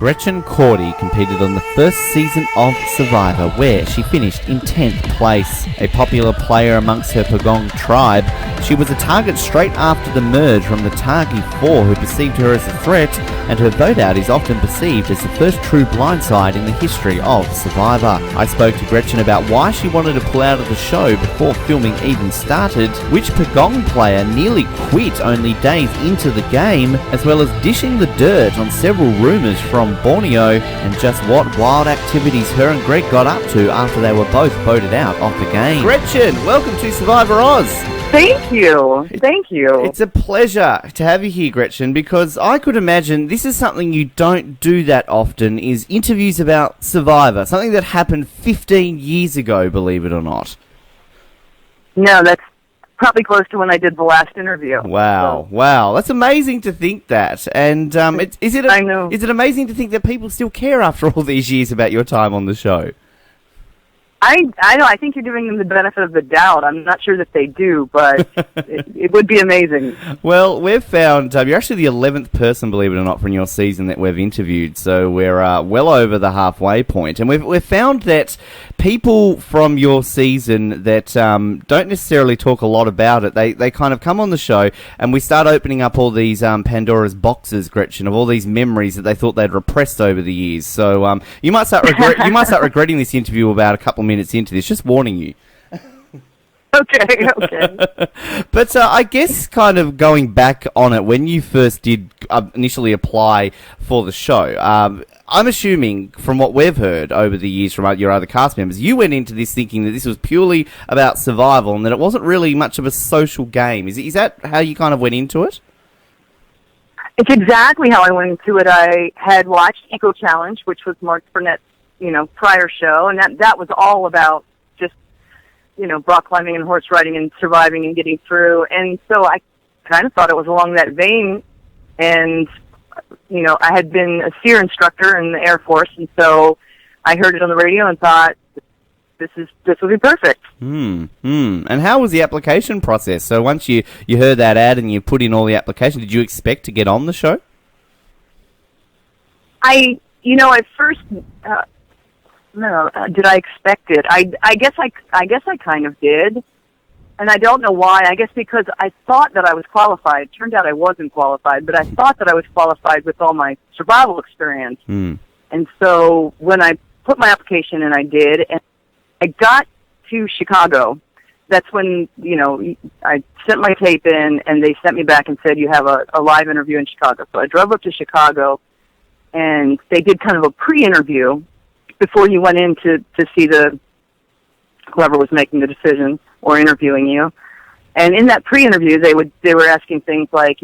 Gretchen Cordy competed on the first season of Survivor, where she finished in 10th place. A popular player amongst her Pagong tribe, she was a target straight after the merge from the Tagi 4, who perceived her as a threat, and her vote out is often perceived as the first true blindside in the history of Survivor. I spoke to Gretchen about why she wanted to pull out of the show before filming even started, which Pagong player nearly quit only days into the game, as well as dishing the dirt on several rumours from Borneo, and just what wild activities her and Greg got up to after they were both voted out of the game. Gretchen, welcome to Survivor Oz. Thank you. Thank you. It's a pleasure to have you here, Gretchen, because I could imagine this is something you don't do that often, is interviews about Survivor, something that happened 15 years ago, believe it or not. No, that's probably close to when I did the last interview. Wow, so. Wow. That's amazing to think that. And is it amazing to think that people still care after all these years about your time on the show? I know. I think you're giving them the benefit of the doubt. I'm not sure that they do, but it would be amazing. Well, we've found you're actually the 11th person, believe it or not, from your season that we've interviewed. So we're well over the halfway point, and we've found that people from your season that don't necessarily talk a lot about it, they kind of come on the show, and we start opening up all these Pandora's boxes, Gretchen, of all these memories that they thought they'd repressed over the years. So you might start regretting this interview about a couple of minutes into this, just warning you. Okay. But I guess kind of going back on it, when you first did initially apply for the show, I'm assuming from what we've heard over the years from your other cast members, you went into this thinking that this was purely about survival and that it wasn't really much of a social game. Is that how you kind of went into it? It's exactly how I went into it. I had watched Eco Challenge, which was Mark Burnett's prior show, and that was all about just, rock climbing and horse riding and surviving and getting through. And so I kind of thought it was along that vein. And, I had been a SEER instructor in the Air Force, and so I heard it on the radio and thought, this would be perfect. And how was the application process? So once you heard that ad and you put in all the application, did you expect to get on the show? At first, no, did I expect it? I guess I kind of did, and I don't know why. I guess because I thought that I was qualified. Turned out I wasn't qualified, but I thought that I was qualified with all my survival experience. And so when I put my application in, I did, and I got to Chicago. That's when I sent my tape in, and they sent me back and said, "You have a live interview in Chicago." So I drove up to Chicago, and they did kind of a pre-interview before you went in to see whoever was making the decision or interviewing you. And in that pre-interview, they were asking things like,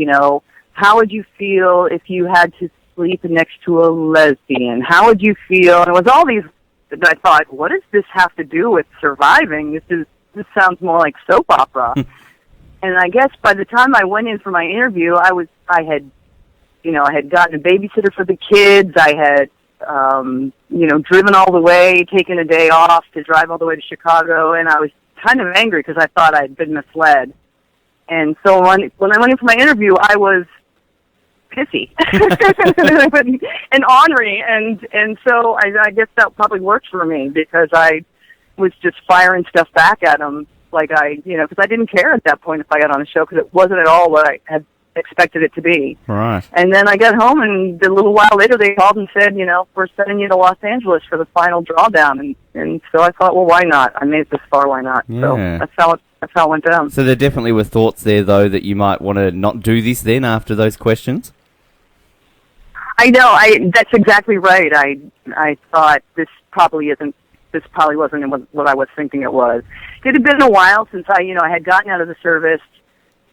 how would you feel if you had to sleep next to a lesbian? How would you feel? And it was all these that I thought, what does this have to do with surviving? This sounds more like soap opera. And I guess by the time I went in for my interview, I had gotten a babysitter for the kids. I had driven all the way, taken a day off to drive all the way to Chicago, and I was kind of angry because I thought I'd been misled. And so when I went in for my interview, I was pissy and ornery, and so I guess that probably worked for me because I was just firing stuff back at them, because I didn't care at that point if I got on the show because it wasn't at all what I had expected it to be. Right. And then I got home, and a little while later they called and said, we're sending you to Los Angeles for the final drawdown. And so I thought, well, why not? I made it this far, why not? Yeah. So that's how it went down. So there definitely were thoughts there, though, that you might want to not do this then after those questions? I know. That's exactly right. I thought this probably wasn't what I was thinking it was. It had been a while since I had gotten out of the service.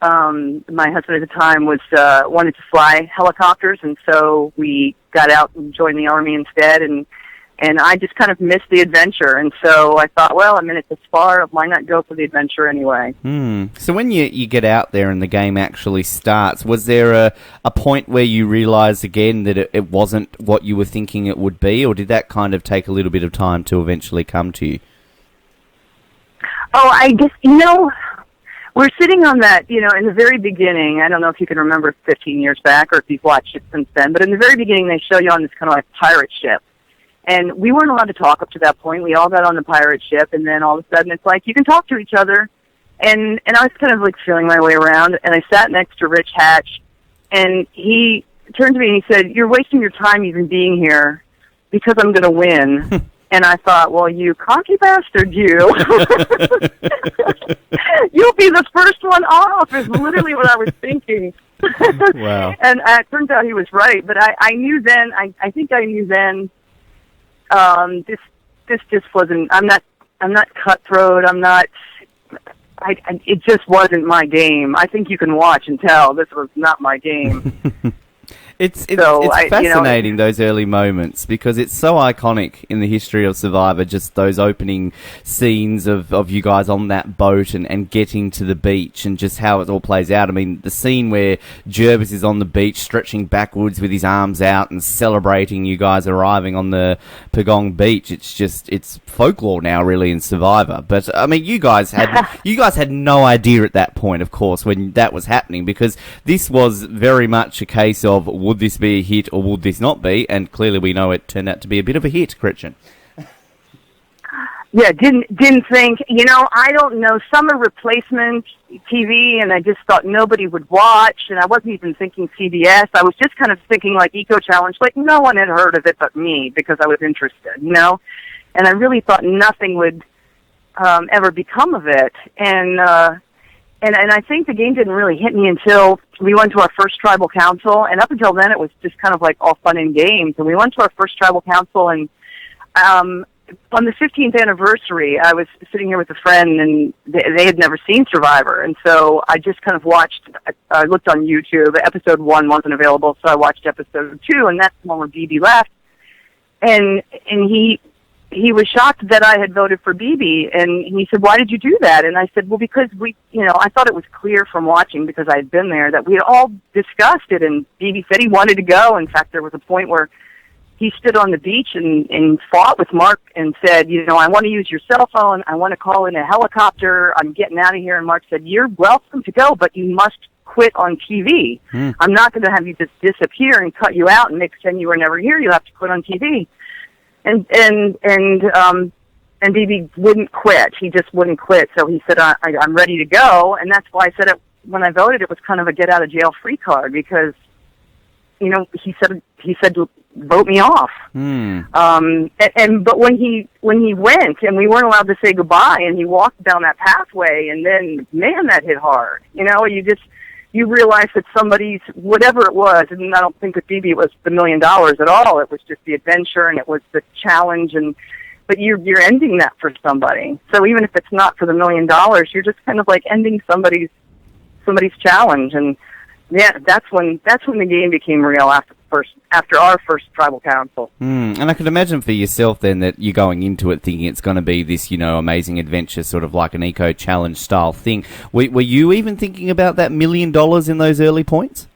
My husband at the time wanted to fly helicopters, and so we got out and joined the Army instead, and I just kind of missed the adventure, and so I thought, well, I'm in it this far, why not go for the adventure anyway? So when you get out there and the game actually starts, was there a point where you realised again that it wasn't what you were thinking it would be, or did that kind of take a little bit of time to eventually come to you? Oh, I guess, We're sitting on that, in the very beginning. I don't know if you can remember 15 years back or if you've watched it since then, but in the very beginning they show you on this kind of like pirate ship. And we weren't allowed to talk up to that point. We all got on the pirate ship, and then all of a sudden it's like you can talk to each other. And I was kind of like feeling my way around, and I sat next to Rich Hatch, and he turned to me and he said, "You're wasting your time even being here because I'm going to win." And I thought, well, you cocky bastard, you. You'll be the first one off is literally what I was thinking. Wow. And it turns out he was right. But I knew then, I think I knew then, this just wasn't, I'm not cutthroat, it just wasn't my game. I think you can watch and tell this was not my game. It's fascinating, those early moments, because it's so iconic in the history of Survivor, just those opening scenes of you guys on that boat and getting to the beach and just how it all plays out. I mean, the scene where Jervis is on the beach stretching backwards with his arms out and celebrating you guys arriving on the Pagong beach, it's folklore now really in Survivor. But I mean, you guys had no idea at that point, of course, when that was happening, because this was very much a case of would this be a hit or would this not be? And clearly we know it turned out to be a bit of a hit, Gretchen. Yeah, didn't think, I don't know, summer replacement TV, and I just thought nobody would watch, and I wasn't even thinking CBS. I was just kind of thinking like Eco Challenge, like no one had heard of it but me because I was interested, And I really thought nothing would ever become of it. And I think the game didn't really hit me until we went to our first tribal council, and up until then it was just kind of like all fun and games. And we went to our first tribal council, and on the 15th anniversary, I was sitting here with a friend, and they had never seen Survivor, and so I just kind of watched. I looked on YouTube. Episode 1 wasn't available, so I watched episode 2, and that's the one where BB left, and he was shocked that I had voted for BB, and he said, "Why did you do that?" And I said, "Well, because I thought it was clear from watching, because I had been there, that we had all discussed it, and BB said he wanted to go. In fact, there was a point where he stood on the beach and fought with Mark and said, I want to use your cell phone. I want to call in a helicopter. I'm getting out of here." And Mark said, "You're welcome to go, but you must quit on TV. I'm not going to have you just disappear and cut you out and make pretend you were never here. You have to quit on TV." And BB wouldn't quit. He just wouldn't quit. So he said, I'm ready to go. And that's why I said when I voted, it was kind of a get out of jail free card, because, he said, vote me off. But when he went and we weren't allowed to say goodbye, and he walked down that pathway, and then, man, that hit hard. You realize that somebody's, whatever it was, and I don't think with BB it was the $1 million at all. It was just the adventure, and it was the challenge, but you're ending that for somebody. So even if it's not for the $1 million, you're just kind of like ending somebody's challenge. And yeah, that's when the game became real after our first tribal council. And I could imagine for yourself then that you're going into it thinking it's going to be this, amazing adventure, sort of like an Eco Challenge style thing. Were you even thinking about that $1 million in those early points?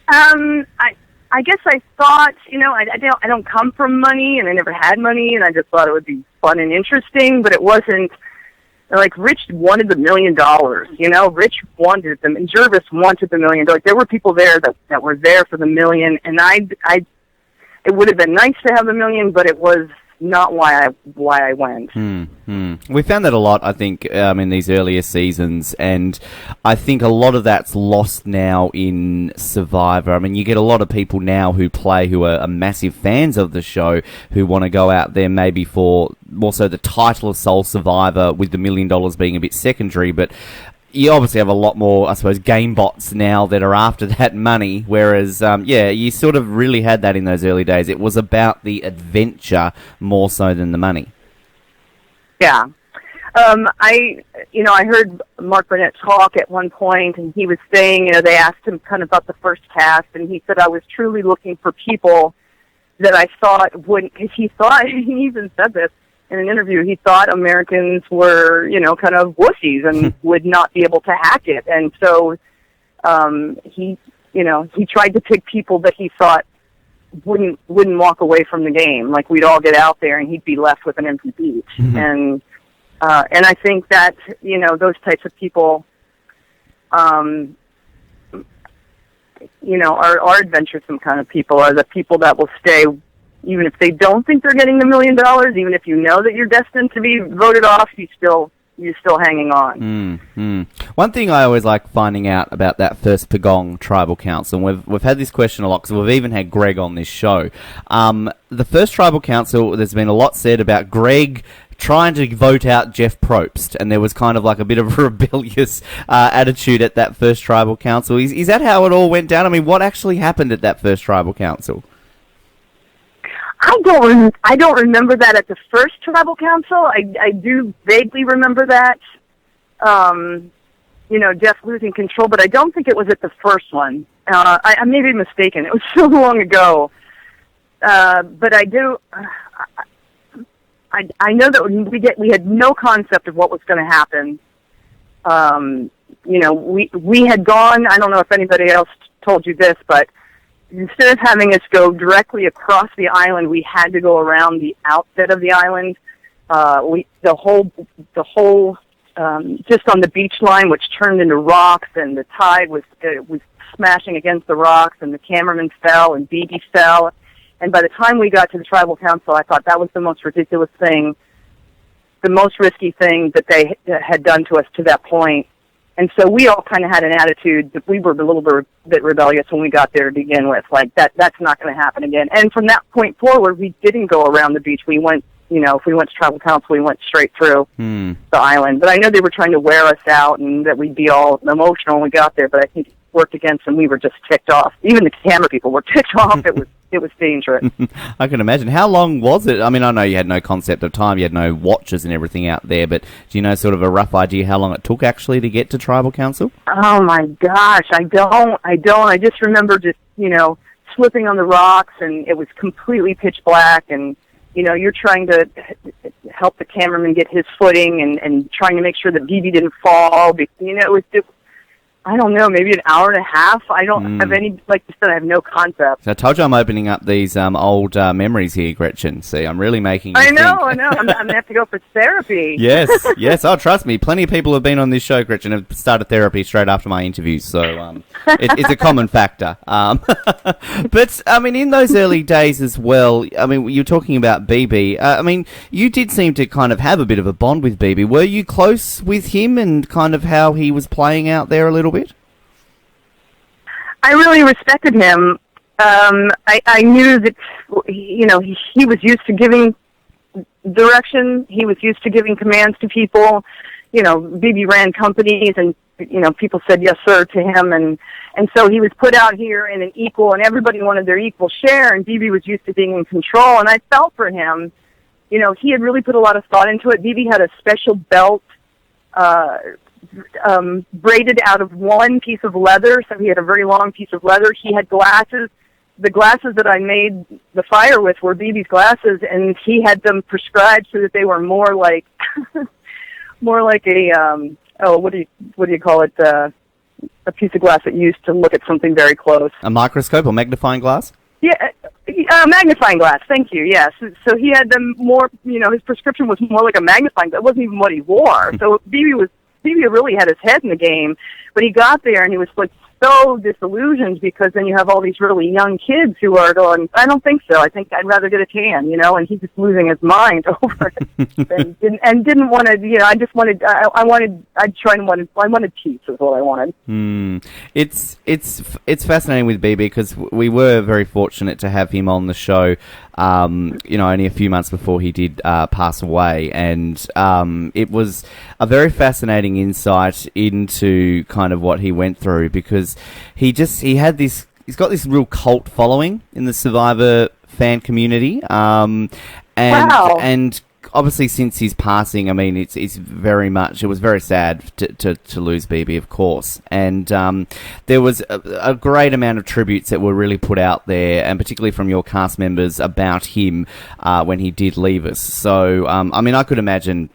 I guess I thought, I don't come from money, and I never had money, and I just thought it would be fun and interesting, but it wasn't. Like, Rich wanted the $1 million, Rich wanted them, and Jervis wanted the $1 million. There were people there that were there for the $1 million, and it would have been nice to have the $1 million, but it was not why I went. We found that a lot, I think, in these earlier seasons, and I think a lot of that's lost now in Survivor. I mean, you get a lot of people now who are massive fans of the show, who want to go out there maybe for more so the title of Sole Survivor, with the $1 million being a bit secondary, but you obviously have a lot more, I suppose, game bots now that are after that money, whereas, you sort of really had that in those early days. It was about the adventure more so than the money. Yeah. I heard Mark Burnett talk at one point, and he was saying, they asked him kind of about the first cast, and he said, I was truly looking for people that I thought wouldn't, because he even said this in an interview, he thought Americans were, kind of wussies and would not be able to hack it. And so he tried to pick people that he thought wouldn't walk away from the game. Like, we'd all get out there and he'd be left with an empty beach. And And I think that, those types of people, are adventuresome kind of people, are the people that will stay, even if they don't think they're getting the $1 million, even if you know that you're destined to be voted off, you're still hanging on. One thing I always like finding out about that first Pagong Tribal Council, and we've had this question a lot because we've even had Greg on this show. The first Tribal Council, there's been a lot said about Greg trying to vote out Jeff Probst, and there was kind of like a bit of a rebellious attitude at that first Tribal Council. Is that how it all went down? I mean, what actually happened at that first Tribal Council? I don't remember that at the first Tribal Council. I do vaguely remember that, Jeff losing control, but I don't think it was at the first one. I may be mistaken. It was so long ago. But I do. I know that we had no concept of what was going to happen. We had gone. I don't know if anybody else told you this, but instead of having us go directly across the island, we had to go around the outset of the island. The whole just on the beach line, which turned into rocks, and the tide was smashing against the rocks, and the cameraman fell, and BB fell. And by the time we got to the Tribal Council, I thought that was the most ridiculous thing, the most risky thing that they had done to us to that point. And so we all kind of had an attitude that we were a little bit rebellious when we got there to begin with. Like, that's not going to happen again. And from that point forward, we didn't go around the beach. We went, if we went to Tribal Council, we went straight through the island. But I know they were trying to wear us out and that we'd be all emotional when we got there, but I think it worked against them. We were just ticked off. Even the camera people were ticked off. It was dangerous. I can imagine. How long was it? I mean, I know you had no concept of time, you had no watches and everything out there, but do you know sort of a rough idea how long it took actually to get to Tribal Council? Oh my gosh, I don't. I just remember slipping on the rocks, and it was completely pitch black, and you're trying to help the cameraman get his footing and trying to make sure that BB didn't fall. It was just, I don't know, maybe an hour and a half. I don't have any, like you said, I have no concept. So I told you I'm opening up these old memories here, Gretchen. See, I'm really making you I know. think. I'm going to have to go for therapy. Yes. Oh, trust me. Plenty of people have been on this show, Gretchen, have started therapy straight after my interviews. So it's a common factor. But, I mean, in those early days as well, I mean, you're talking about BB. I mean, you did seem to kind of have a bit of a bond with BB. Were you close with him and kind of how he was playing out there a little bit? I really respected him. I knew that, he was used to giving direction. He was used to giving commands to people. BB ran companies, and, people said yes, sir, to him. And so he was put out here in an equal, and everybody wanted their equal share, and BB was used to being in control. And I felt for him. He had really put a lot of thought into it. BB had a special belt, braided out of one piece of leather, so he had a very long piece of leather. He had glasses. The glasses that I made the fire with were BB's glasses, and he had them prescribed so that they were more like a what do you call it? A piece of glass that you used to look at something very close. A microscope or magnifying glass? Yeah, magnifying glass. Thank you. Yes. So he had them more. His prescription was more like a magnifying. That wasn't even what he wore. So BB really had his head in the game, but he got there and he was like so disillusioned because then you have all these really young kids who are going, I don't think so. I think I'd rather get a tan, and he's just losing his mind over it and didn't want to, I wanted peace is what I wanted. It's fascinating with BB because we were very fortunate to have him on the show, only a few months before he did pass away, and it was a very fascinating insight into kind of what he went through because he's got this real cult following in the Survivor fan community, Wow. and obviously since his passing, I mean, it was very sad to lose BB, of course. And there was a great amount of tributes that were really put out there, and particularly from your cast members about him when he did leave us. So, I mean, I could imagine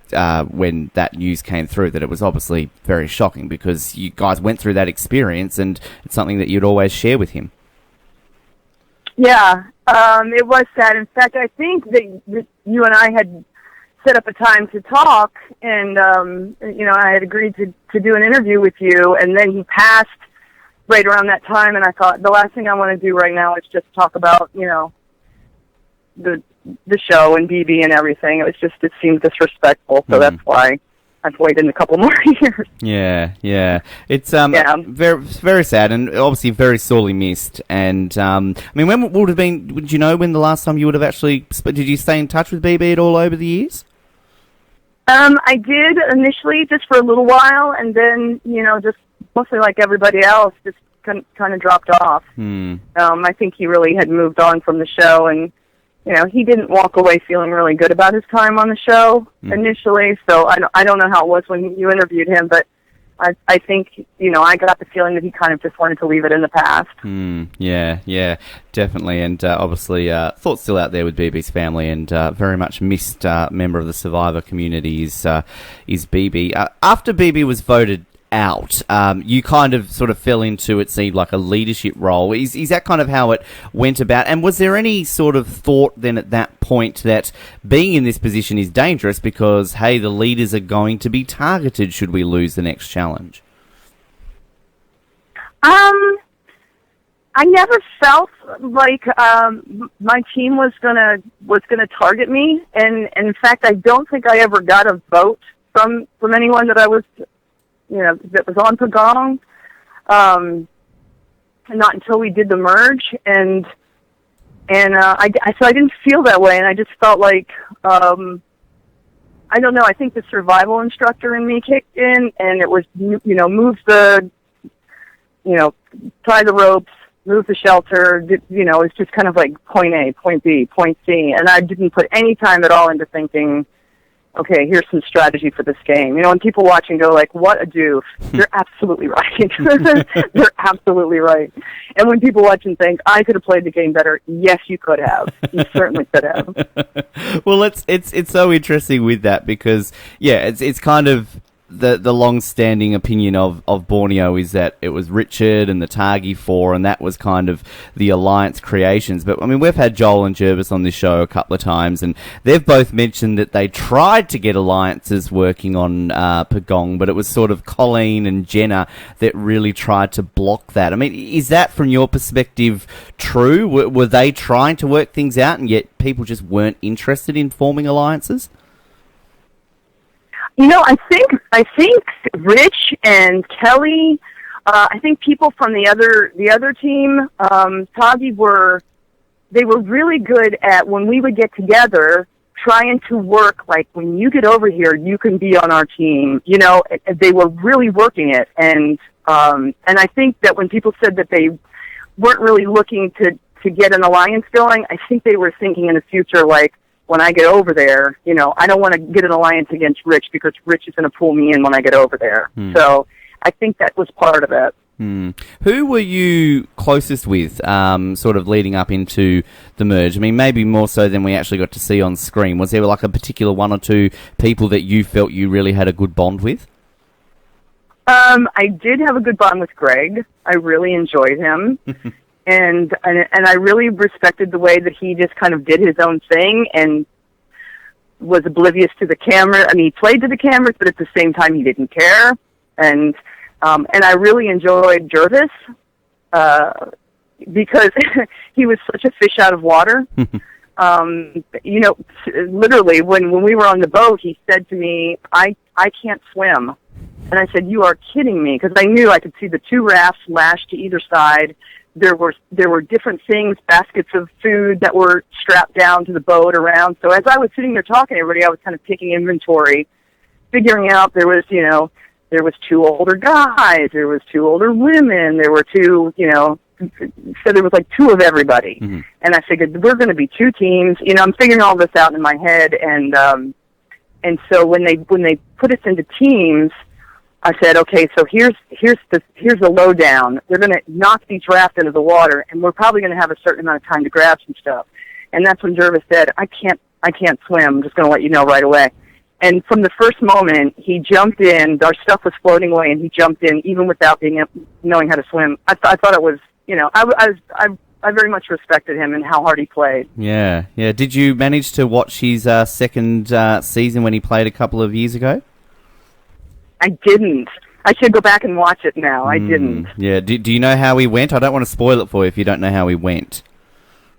when that news came through that it was obviously very shocking because you guys went through that experience and it's something that you'd always share with him. Yeah, it was sad. In fact, I think that you and I had set up a time to talk, and I had agreed to do an interview with you, and then he passed right around that time, and I thought the last thing I want to do right now is just talk about the show and BB and everything. It seemed disrespectful, so that's why I've waited a couple more years. Yeah. It's very, very sad, and obviously very sorely missed. And when would have been? Would you know when the last time you would have actually? Did you stay in touch with BB at all over the years? I did initially, just for a little while, and then just mostly like everybody else, just kind of dropped off. I think he really had moved on from the show, and he didn't walk away feeling really good about his time on the show initially. So I don't know how it was when you interviewed him, but I think I got the feeling that he kind of just wanted to leave it in the past. Yeah, definitely, and obviously thoughts still out there with BB's family, and very much missed member of the Survivor community is BB. After BB was voted out, you kind of sort of fell into, it seemed like, a leadership role. Is that kind of how it went about? And was there any sort of thought then at that point that being in this position is dangerous because, hey, the leaders are going to be targeted should we lose the next challenge? I never felt like my team was gonna target me, and in fact, I don't think I ever got a vote from anyone that I was that was on Pagong, not until we did the merge, and so I didn't feel that way, and I just felt like, I don't know, I think the survival instructor in me kicked in, and it was, move the, tie the ropes, move the shelter, it's just kind of like point A, point B, point C, and I didn't put any time at all into thinking, okay, here's some strategy for this game. When people watch and go like, what a doof, they're absolutely right. They're absolutely right. And when people watch and think, I could have played the game better, yes, you could have. You certainly could have. Well, it's so interesting with that because, it's kind of the long-standing opinion of Borneo is that it was Richard and the Targi 4, and that was kind of the alliance creations. But, we've had Joel and Jervis on this show a couple of times, and they've both mentioned that they tried to get alliances working on Pagong, but it was sort of Colleen and Jenna that really tried to block that. Is that, from your perspective, true? Were they trying to work things out, and yet people just weren't interested in forming alliances? I think Rich and Kelly, I think people from the other team, Tagi were really good at, when we would get together, trying to work like, when you get over here, you can be on our team. They were really working it, and I think that when people said that they weren't really looking to get an alliance going, I think they were thinking in the future, like, when I get over there, I don't want to get an alliance against Rich because Rich is going to pull me in when I get over there. So I think that was part of it. Who were you closest with, sort of leading up into the merge? Maybe more so than we actually got to see on screen. Was there like a particular one or two people that you felt you really had a good bond with? I did have a good bond with Greg. I really enjoyed him. And I really respected the way that he just kind of did his own thing and was oblivious to the camera. He played to the cameras, but at the same time, he didn't care. And I really enjoyed Jervis because he was such a fish out of water. Literally, when we were on the boat, he said to me, I can't swim. And I said, you are kidding me, because I knew I could see the two rafts lashed to either side. There were different things, baskets of food that were strapped down to the boat around. So as I was sitting there talking to everybody, I was kind of taking inventory, figuring out there was two older guys, there was two older women, there were two, so there was like two of everybody. And I figured we're going to be two teams. I'm figuring all this out in my head, and so when they put us into teams, I said, okay, so here's the lowdown. They're going to knock these rafts into the water, and we're probably going to have a certain amount of time to grab some stuff. And that's when Jervis said, I can't swim. I'm just going to let you know right away. And from the first moment, he jumped in. Our stuff was floating away, and he jumped in even without knowing how to swim. I thought it was, I I very much respected him and how hard he played. Yeah. Did you manage to watch his second season when he played a couple of years ago? I didn't. I should go back and watch it now. I didn't. Yeah. Do you know how he went? I don't want to spoil it for you if you don't know how he went.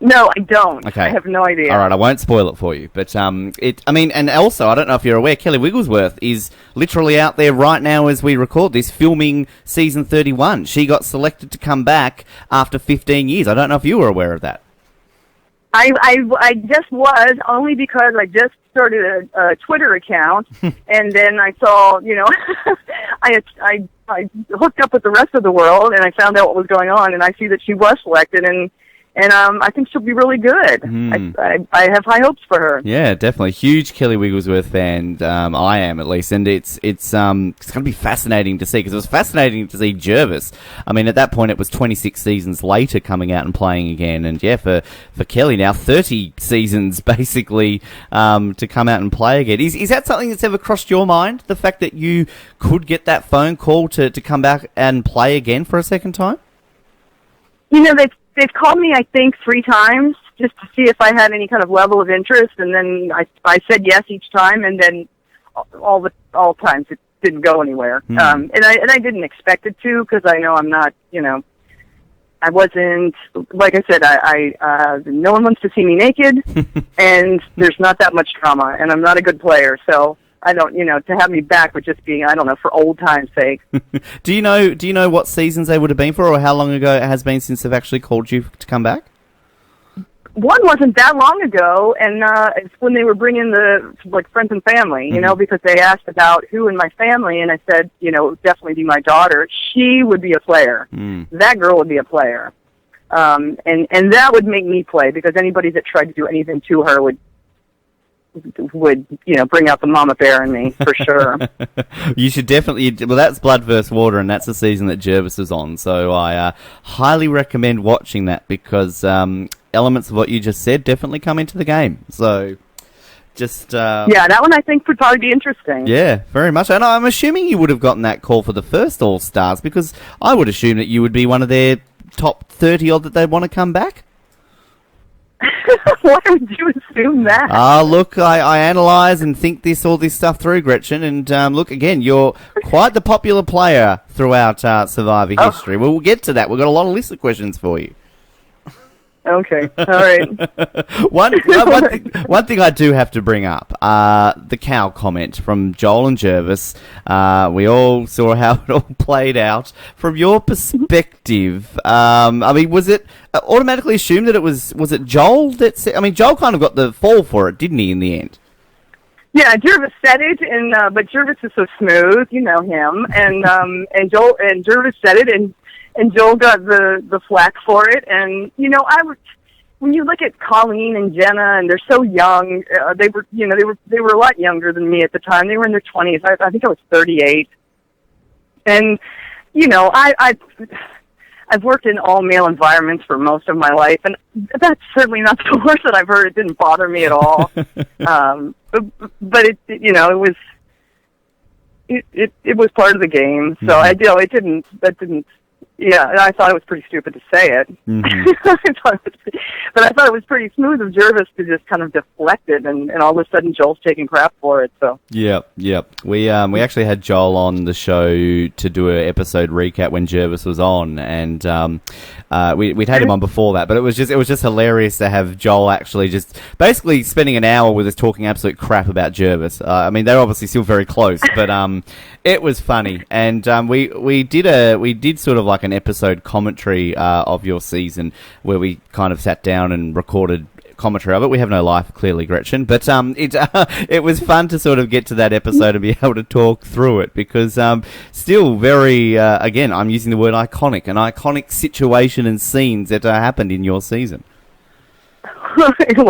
No, I don't. Okay. I have no idea. All right, I won't spoil it for you. But, and also, I don't know if you're aware, Kelly Wigglesworth is literally out there right now as we record this, filming season 31. She got selected to come back after 15 years. I don't know if you were aware of that. I just was, only because I just started a Twitter account, and then I saw, I hooked up with the rest of the world, and I found out what was going on, and I see that she was selected, and I think she'll be really good. I have high hopes for her. Yeah, definitely. Huge Kelly Wigglesworth fan. I am, at least. And it's going to be fascinating to see, because it was fascinating to see Jervis. I mean, at that point, it was 26 seasons later coming out and playing again. And, yeah, for Kelly now, 30 seasons, basically, to come out and play again. Is that something that's ever crossed your mind, the fact that you could get that phone call to come back and play again for a second time? They've called me, I think, 3 times just to see if I had any kind of level of interest, and then I said yes each time, and then all times it didn't go anywhere. And I didn't expect it to, because I know I'm not, I wasn't, like I said, no one wants to see me naked, and there's not that much drama, and I'm not a good player, so I don't, to have me back would just be, I don't know, for old time's sake. Do you know what seasons they would have been for, or how long ago it has been since they've actually called you to come back? One wasn't that long ago, and it's when they were bringing the friends and family, because they asked about who in my family, and I said, it would definitely be my daughter. She would be a player. That girl would be a player, and that would make me play, because anybody that tried to do anything to her would bring out the mama bear in me, for sure. You should definitely, well, that's Blood vs. Water, and that's the season that Jervis is on, so I highly recommend watching that, because elements of what you just said definitely come into the game, so just... yeah, that one I think would probably be interesting. Yeah, very much, and I'm assuming you would have gotten that call for the first All-Stars, because I would assume that you would be one of their top 30 odd that they'd want to come back. Why would you assume that? Look, I analyse and think all this stuff through, Gretchen, and look, again, you're quite the popular player throughout Survivor history. Well, we'll get to that. We've got a long list of questions for you. Okay, all right. One thing I do have to bring up, the cow comment from Joel and Jervis. We all saw how it all played out. From your perspective, was it automatically assumed that was it Joel that said, Joel kind of got the fall for it, didn't he, in the end? Yeah, Jervis said it, and but Jervis is so smooth, you know him, and Jervis said it, and Joel got the flack for it, and when you look at Colleen and Jenna, and they're so young, they were a lot younger than me at the time. They were in their 20s. I think I was 38, and I've worked in all male environments for most of my life, and that's certainly not the worst that I've heard. It didn't bother me at all, but it was part of the game. So that didn't. Yeah, I thought it was pretty stupid to say it. But I thought it was pretty smooth of Jervis to just kind of deflect it, and all of a sudden Joel's taking crap for it. So Yep. We actually had Joel on the show to do an episode recap when Jervis was on, and we'd had him on before that, but it was just hilarious to have Joel actually just basically spending an hour with us talking absolute crap about Jervis. They're obviously still very close, but it was funny, and we did sort of like an episode commentary of your season where we kind of sat down and recorded commentary of it. We have no life, clearly, Gretchen, but it was fun to sort of get to that episode and be able to talk through it, because still very, again, I'm using the word iconic, an iconic situation and scenes that happened in your season. It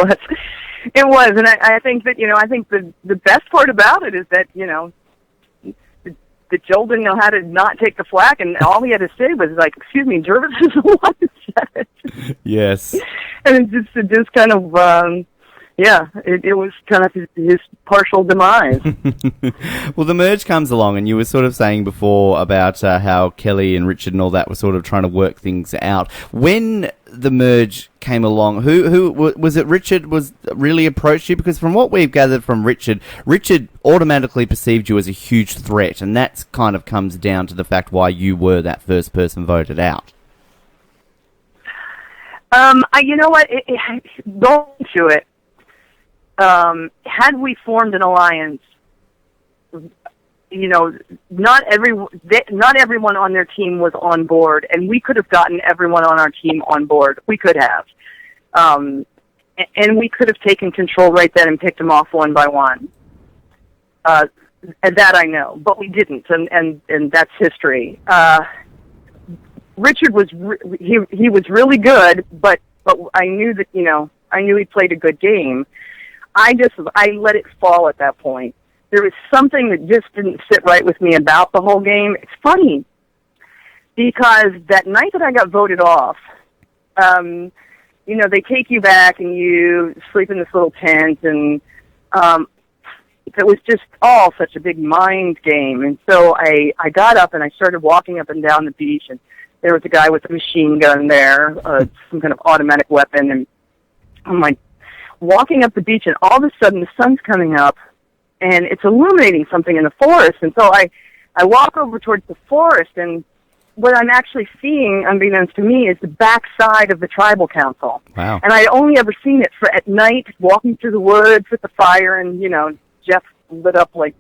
was, and I think that, I think the best part about it is that, that Joel didn't know how to not take the flack, and all he had to say was like, "Excuse me, Jervis is the one who said it." Yes. And it just kind of, it was kind of his partial demise. Well, the merge comes along, and you were sort of saying before about how Kelly and Richard and all that were sort of trying to work things out. When the merge came along, who was it? Richard was really approached you, because from what we've gathered from Richard automatically perceived you as a huge threat, and that kind of comes down to the fact why you were that first person voted out. You know what? Going to it, had we formed an alliance, you know, not everyone on their team was on board, and we could have gotten everyone on our team on board. We could have. And we could have taken control right then and picked them off one by one. And that I know, but we didn't, and that's history. Richard was he was really good, but I knew that, you know, I knew he played a good game. I let it fall at that point. There was something that just didn't sit right with me about the whole game. It's funny, because that night that I got voted off, you know, they take you back and you sleep in this little tent, and it was just all such a big mind game. And so I got up and I started walking up and down the beach, and there was a guy with a machine gun there, some kind of automatic weapon, and I'm like walking up the beach, and all of a sudden the sun's coming up, and it's illuminating something in the forest. And so I walk over towards the forest, and what I'm actually seeing, unbeknownst to me, is the backside of the tribal council. Wow. And I had only ever seen it at night, walking through the woods with the fire, and, you know, Jeff lit up, like,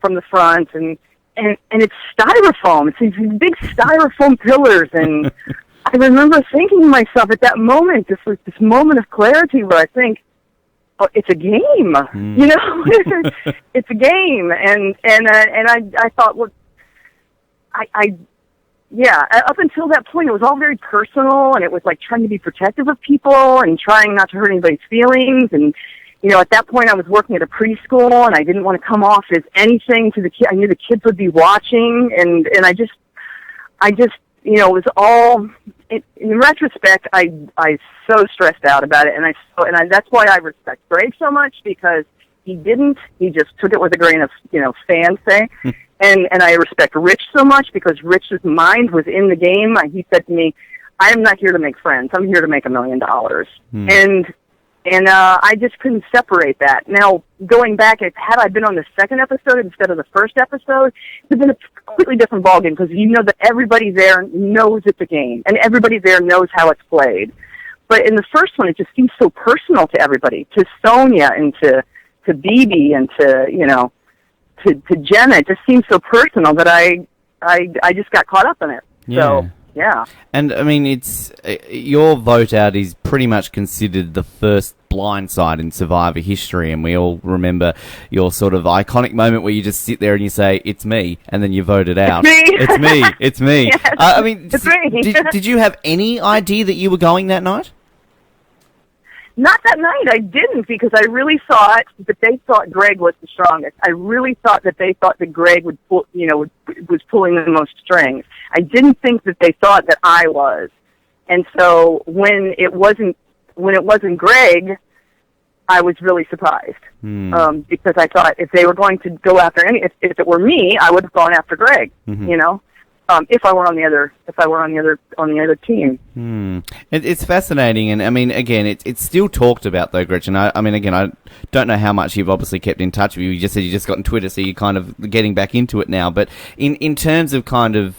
from the front, and it's styrofoam. It's these big styrofoam pillars, and I remember thinking to myself at that moment, this was this moment of clarity where I think, oh, it's a game, you know, it's a game, and I thought, well, yeah, up until that point, it was all very personal, and it was like trying to be protective of people and trying not to hurt anybody's feelings, and, you know, at that point I was working at a preschool, and I didn't want to come off as anything to the kids. I knew the kids would be watching, and I just, you know, it was all, in retrospect, I so stressed out about it, and that's why I respect Greg so much, because he just took it with a grain of, you know, fans say, and I respect Rich so much, because Rich's mind was in the game. He said to me, I am not here to make friends, I'm here to make $1 million, and I just couldn't separate that. Now, going back, had I been on the second episode instead of the first episode, it would have been a completely different ballgame, because you know that everybody there knows it's a game, and everybody there knows how it's played. But in the first one, it just seems so personal to everybody, to Sonia and to BB and to, you know, to Jenna. It just seems so personal that I just got caught up in it. Yeah. So, yeah. And, I mean, it's your vote out is pretty much considered the first blindside in Survivor history, and we all remember your sort of iconic moment where you just sit there and you say, it's me, and then you vote it out. It's me. It's me. Yes, I mean, it's me. did you have any idea that you were going that night? Not that night. I didn't, because I really thought that they thought Greg was the strongest. I really thought that they thought that Greg was pulling the most strings. I didn't think that they thought that I was. And so when it wasn't Greg, I was really surprised, because I thought if they were going to go after if it were me, I would have gone after Greg. You know. If I were on the other team. It's fascinating, and I mean, again, it's still talked about though, Gretchen. I mean, again, I don't know how much you've obviously kept in touch with you. You just said you just got on Twitter, so you're kind of getting back into it now. But in terms of kind of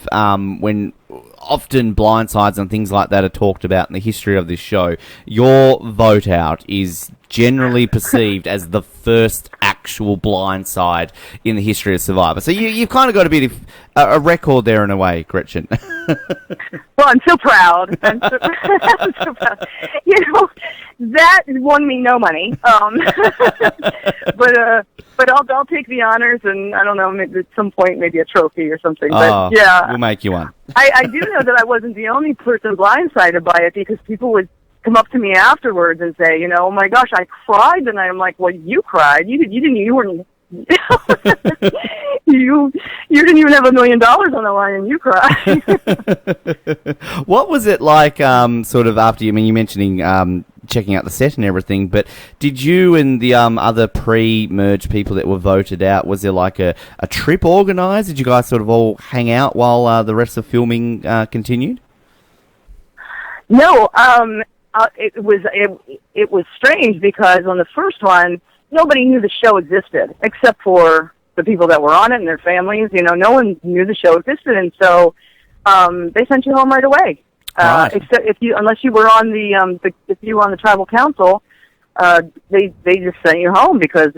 when often blindsides and things like that are talked about in the history of this show, your vote out is generally perceived as the first actual blindside in the history of Survivor. So you've kind of got a bit of a record there in a way, Gretchen. Well, I'm so proud. I'm so proud. You know, that won me no money. But I'll take the honors, and I don't know, maybe at some point, maybe a trophy or something. But yeah, we'll make you one. I do know that I wasn't the only person blindsided by it, because people would come up to me afterwards and say, you know, oh my gosh, I cried tonight. I'm like, well, you cried. You weren't. you didn't even have $1 million on the line, and you cried. What was it like, sort of after? I mean, you mentioning checking out the set and everything, but did you and the other pre-merge people that were voted out? Was there like a trip organised? Did you guys sort of all hang out while the rest of filming continued? No, it was strange because on the first one, nobody knew the show existed except for the people that were on it and their families. You know, no one knew the show existed, and so they sent you home right away. Right. Except unless you were on if you were on the tribal council, they just sent you home because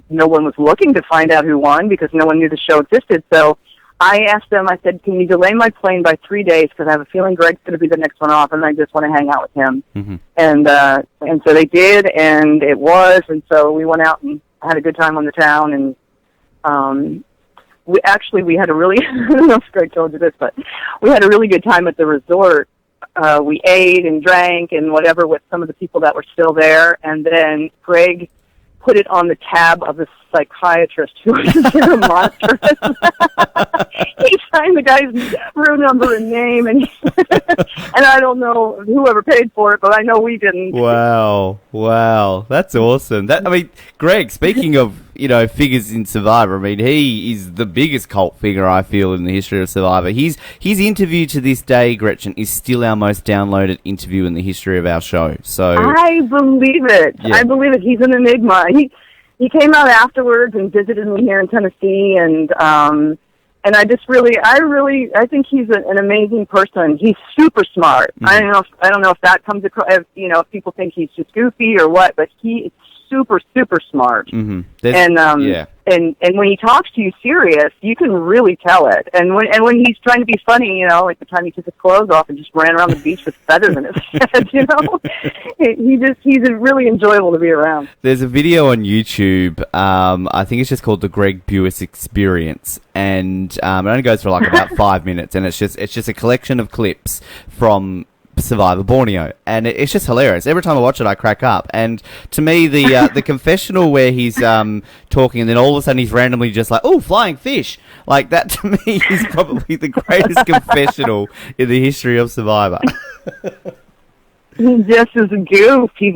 no one was looking to find out who won because no one knew the show existed. So I asked them, I said, can you delay my plane by 3 days because I have a feeling Greg's going to be the next one off and I just want to hang out with him. Mm-hmm. And so they did, and it was, and so we went out and had a good time on the town, and we had a really, I don't know if Greg told you this, but we had a really good time at the resort. We ate and drank and whatever with some of the people that were still there, and then Greg put it on the tab of the psychiatrist who was a monster. He signed the guy's room number and name, and and I don't know whoever paid for it, but I know we didn't. Wow, that's awesome. Greg, speaking of figures in Survivor, he is the biggest cult figure I feel in the history of Survivor. His interview to this day, Gretchen, is still our most downloaded interview in the history of our show. So I believe it. Yeah. I believe it. He's an enigma. He came out afterwards and visited me here in Tennessee, and I just I think he's an amazing person. He's super smart. Mm-hmm. I don't know if that comes across, if people think he's just goofy or what, but he is super, super smart. Mm-hmm. And when he talks to you serious, you can really tell it. And when he's trying to be funny, like the time he took his clothes off and just ran around the beach with feathers in his head, he's really enjoyable to be around. There's a video on YouTube, I think it's just called the Greg Buis Experience, and it only goes for about 5 minutes, and it's just a collection of clips from Survivor Borneo, and it's just hilarious. Every time I watch it, I crack up. And to me, the confessional where he's talking, and then all of a sudden he's randomly just like, "Oh, flying fish!" Like that to me is probably the greatest confessional in the history of Survivor. He just is a goof. He's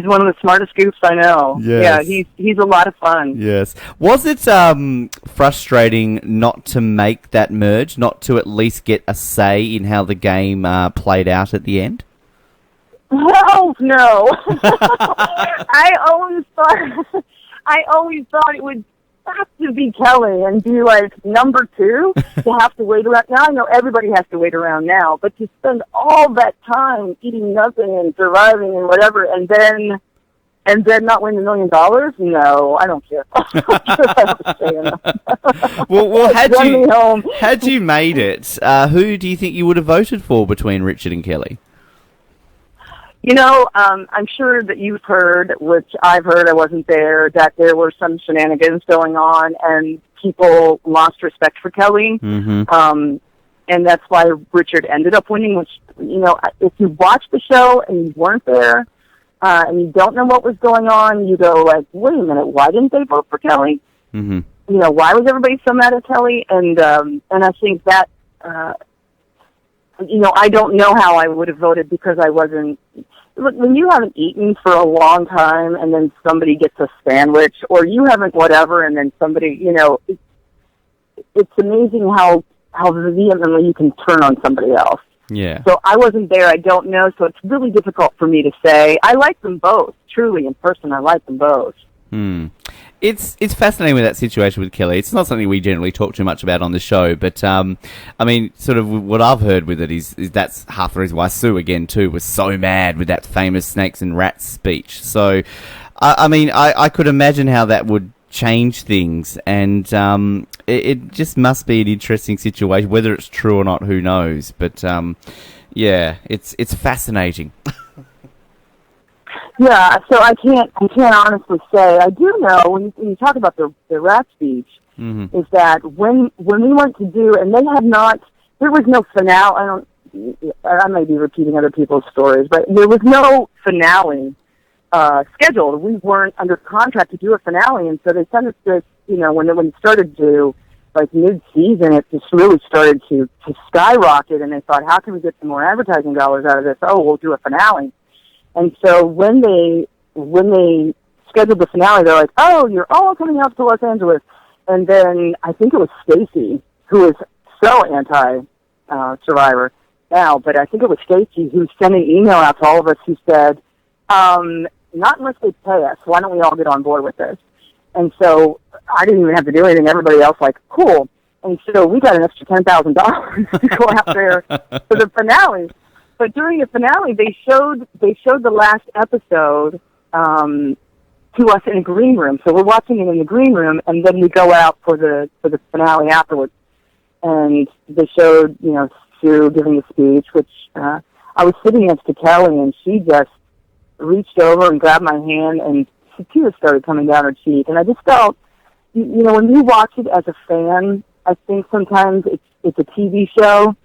one of the smartest goofs I know. Yes. Yeah, he's a lot of fun. Yes. Was it frustrating not to make that merge, not to at least get a say in how the game played out at the end? Oh, no. I always thought it would have to be Kelly and be like number 2 to have to wait around. Now I know everybody has to wait around now, but to spend all that time eating nothing and surviving and whatever, and then not win $1 million? No, I don't care. Well, had you made it, who do you think you would have voted for between Richard and Kelly? I'm sure that you've heard, which I've heard, I wasn't there, that there were some shenanigans going on and people lost respect for Kelly. Mm-hmm. And that's why Richard ended up winning, which, if you watch the show and you weren't there, and you don't know what was going on, you go like, wait a minute, why didn't they vote for Kelly? Mm-hmm. Why was everybody so mad at Kelly? And I think that, I don't know how I would have voted because I wasn't. Look, when you haven't eaten for a long time and then somebody gets a sandwich, or you haven't whatever, and then somebody, it's amazing how vehemently you can turn on somebody else. Yeah. So I wasn't there. I don't know. So it's really difficult for me to say. I like them both. Truly, in person, I like them both. It's fascinating with that situation with Kelly. It's not something we generally talk too much about on the show, but sort of what I've heard with it is that's half the reason why Sue again too was so mad with that famous snakes and rats speech. So, I could imagine how that would change things, and it just must be an interesting situation. Whether it's true or not, who knows? But it's fascinating. Yeah, so I can't honestly say. I do know when you talk about the rat speech, mm-hmm. is that when we went to do, and they had not, there was no finale. I may be repeating other people's stories, but there was no finale scheduled. We weren't under contract to do a finale, and so they sent us this. When it started to mid-season, it just really started to skyrocket, and they thought, how can we get some more advertising dollars out of this? Oh, we'll do a finale. And so when they scheduled the finale, they're like, "Oh, you're all coming out to Los Angeles." And then I think it was Stacy, who is so anti Survivor, now, but I think it was Stacy who sent an email out to all of us who said, not unless they pay us. Why don't we all get on board with this? And so I didn't even have to do anything. Everybody else like, cool. And so we got an extra $10,000 to go out there for the finale. But during the finale, they showed the last episode to us in a green room. So we're watching it in the green room, and then we go out for the finale afterwards. And they showed, Sue giving the speech, which I was sitting next to Kelly, and she just reached over and grabbed my hand, and tears started coming down her cheek. And I just felt, when you watch it as a fan, I think sometimes it's a TV show,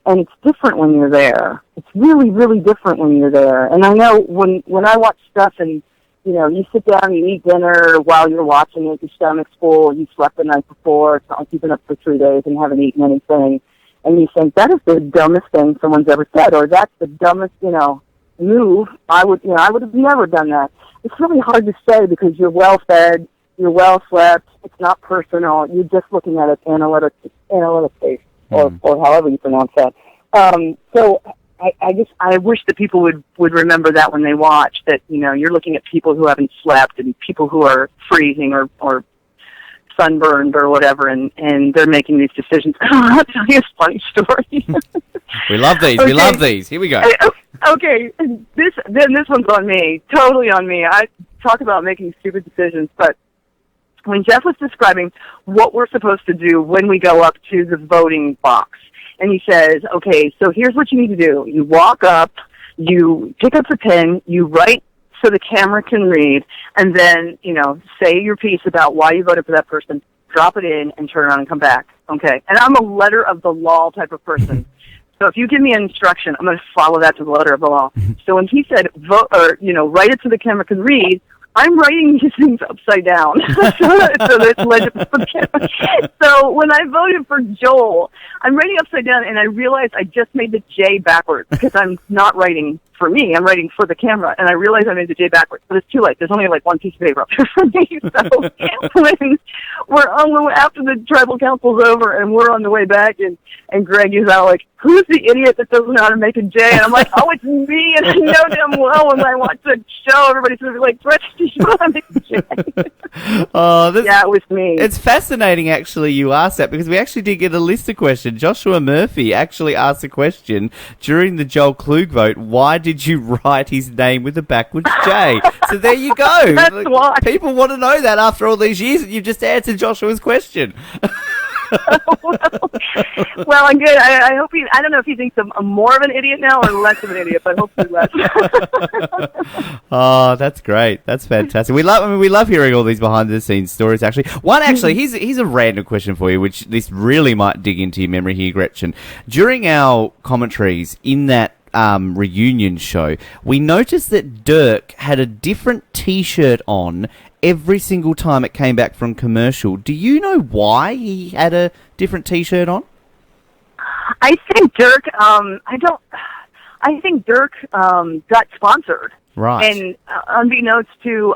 and it's different when you're there. It's really, really different when you're there. And I know when I watch stuff and, you sit down, you eat dinner while you're watching it, your stomach's full, you slept the night before, it's not like you've been up for 3 days and haven't eaten anything, and you think, that is the dumbest thing someone's ever said, or that's the dumbest, move. I would have never done that. It's really hard to say because you're well fed, you're well slept, it's not personal, you're just looking at it analytically, or however you pronounce that. So I wish that people would remember that when they watch, that, you're looking at people who haven't slept and people who are freezing or sunburned or whatever, and they're making these decisions. I'll tell you a funny story. We love these. Okay. We love these. Here we go. Okay, this one's on me, totally on me. I talk about making stupid decisions, but when Jeff was describing what we're supposed to do when we go up to the voting box, and he says, okay, so here's what you need to do. You walk up, you pick up the pen, you write so the camera can read, and then, say your piece about why you voted for that person, drop it in, and turn around and come back. Okay? And I'm a letter of the law type of person. So if you give me an instruction, I'm going to follow that to the letter of the law. So when he said, vote, or, write it so the camera can read, I'm writing these things upside down. so it's legible. So when I voted for Joel, I'm writing upside down, and I realized I just made the J backwards because I'm not writing for me. I'm writing for the camera, and I realized I made the J backwards. But it's too late. There's only one piece of paper up there for me. So when we're after the tribal council's over, and we're on the way back, and Greg is out like, who's the idiot that doesn't know how to make a J? And I'm like, oh, it's me, and I know damn well when I watch the show, everybody's going to be like, Gretchen, do you know how to make a J? Yeah, it was me. It's fascinating, actually, you asked that, because we actually did get a listener question. Joshua Murphy actually asked a question during the Joel Klug vote, why did you write his name with a backwards J? So there you go. That's why. People want to know that after all these years, and you've just answered Joshua's question. Well, I'm good. I hope I don't know if he thinks I'm more of an idiot now or less of an idiot, but hopefully less. Oh, that's great. That's fantastic. We love hearing all these behind the scenes stories, actually. Here's a random question for you, which this really might dig into your memory here, Gretchen. During our commentaries in that reunion show, we noticed that Dirk had a different T-shirt on every single time it came back from commercial. Do you know why he had a different T-shirt on? I think Dirk, I think Dirk got sponsored. Right. And unbeknownst to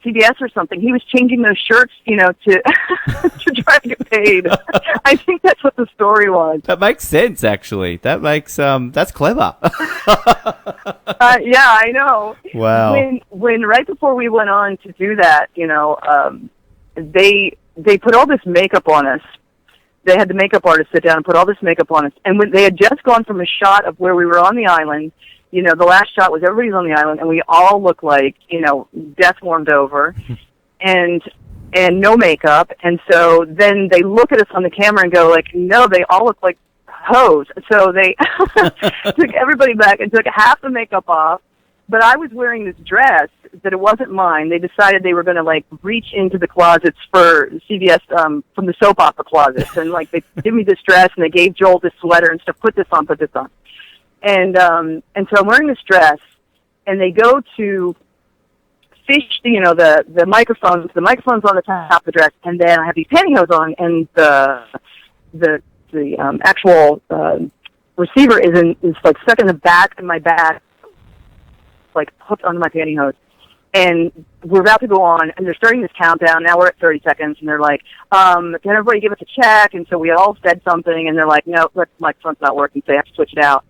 CBS or something, he was changing those shirts, to to try to get paid. I think that's what the story was. That makes sense, actually. That makes that's clever. Yeah, I know. Wow. When right before we went on to do that, they put all this makeup on us. They had the makeup artist sit down and put all this makeup on us. And when they had just gone from a shot of where we were on the island, the last shot was everybody's on the island, and we all look like, death warmed over, and no makeup. And so then they look at us on the camera and go like, no, they all look like hoes. So they took everybody back and took half the makeup off. But I was wearing this dress that it wasn't mine. They decided they were going to reach into the closets for CBS from the soap opera closets, and they give me this dress, and they gave Joel this sweater and stuff. Put this on. And so I'm wearing this dress, and they go to fish, the microphones. The microphone's on the top of the dress, and then I have these pantyhose on, and the actual receiver is stuck in the back of my back, hooked onto my pantyhose. And we're about to go on, and they're starting this countdown. Now we're at 30 seconds, and they're like, can everybody give us a check? And so we all said something, and they're like, no, the microphone's not working, so they have to switch it out.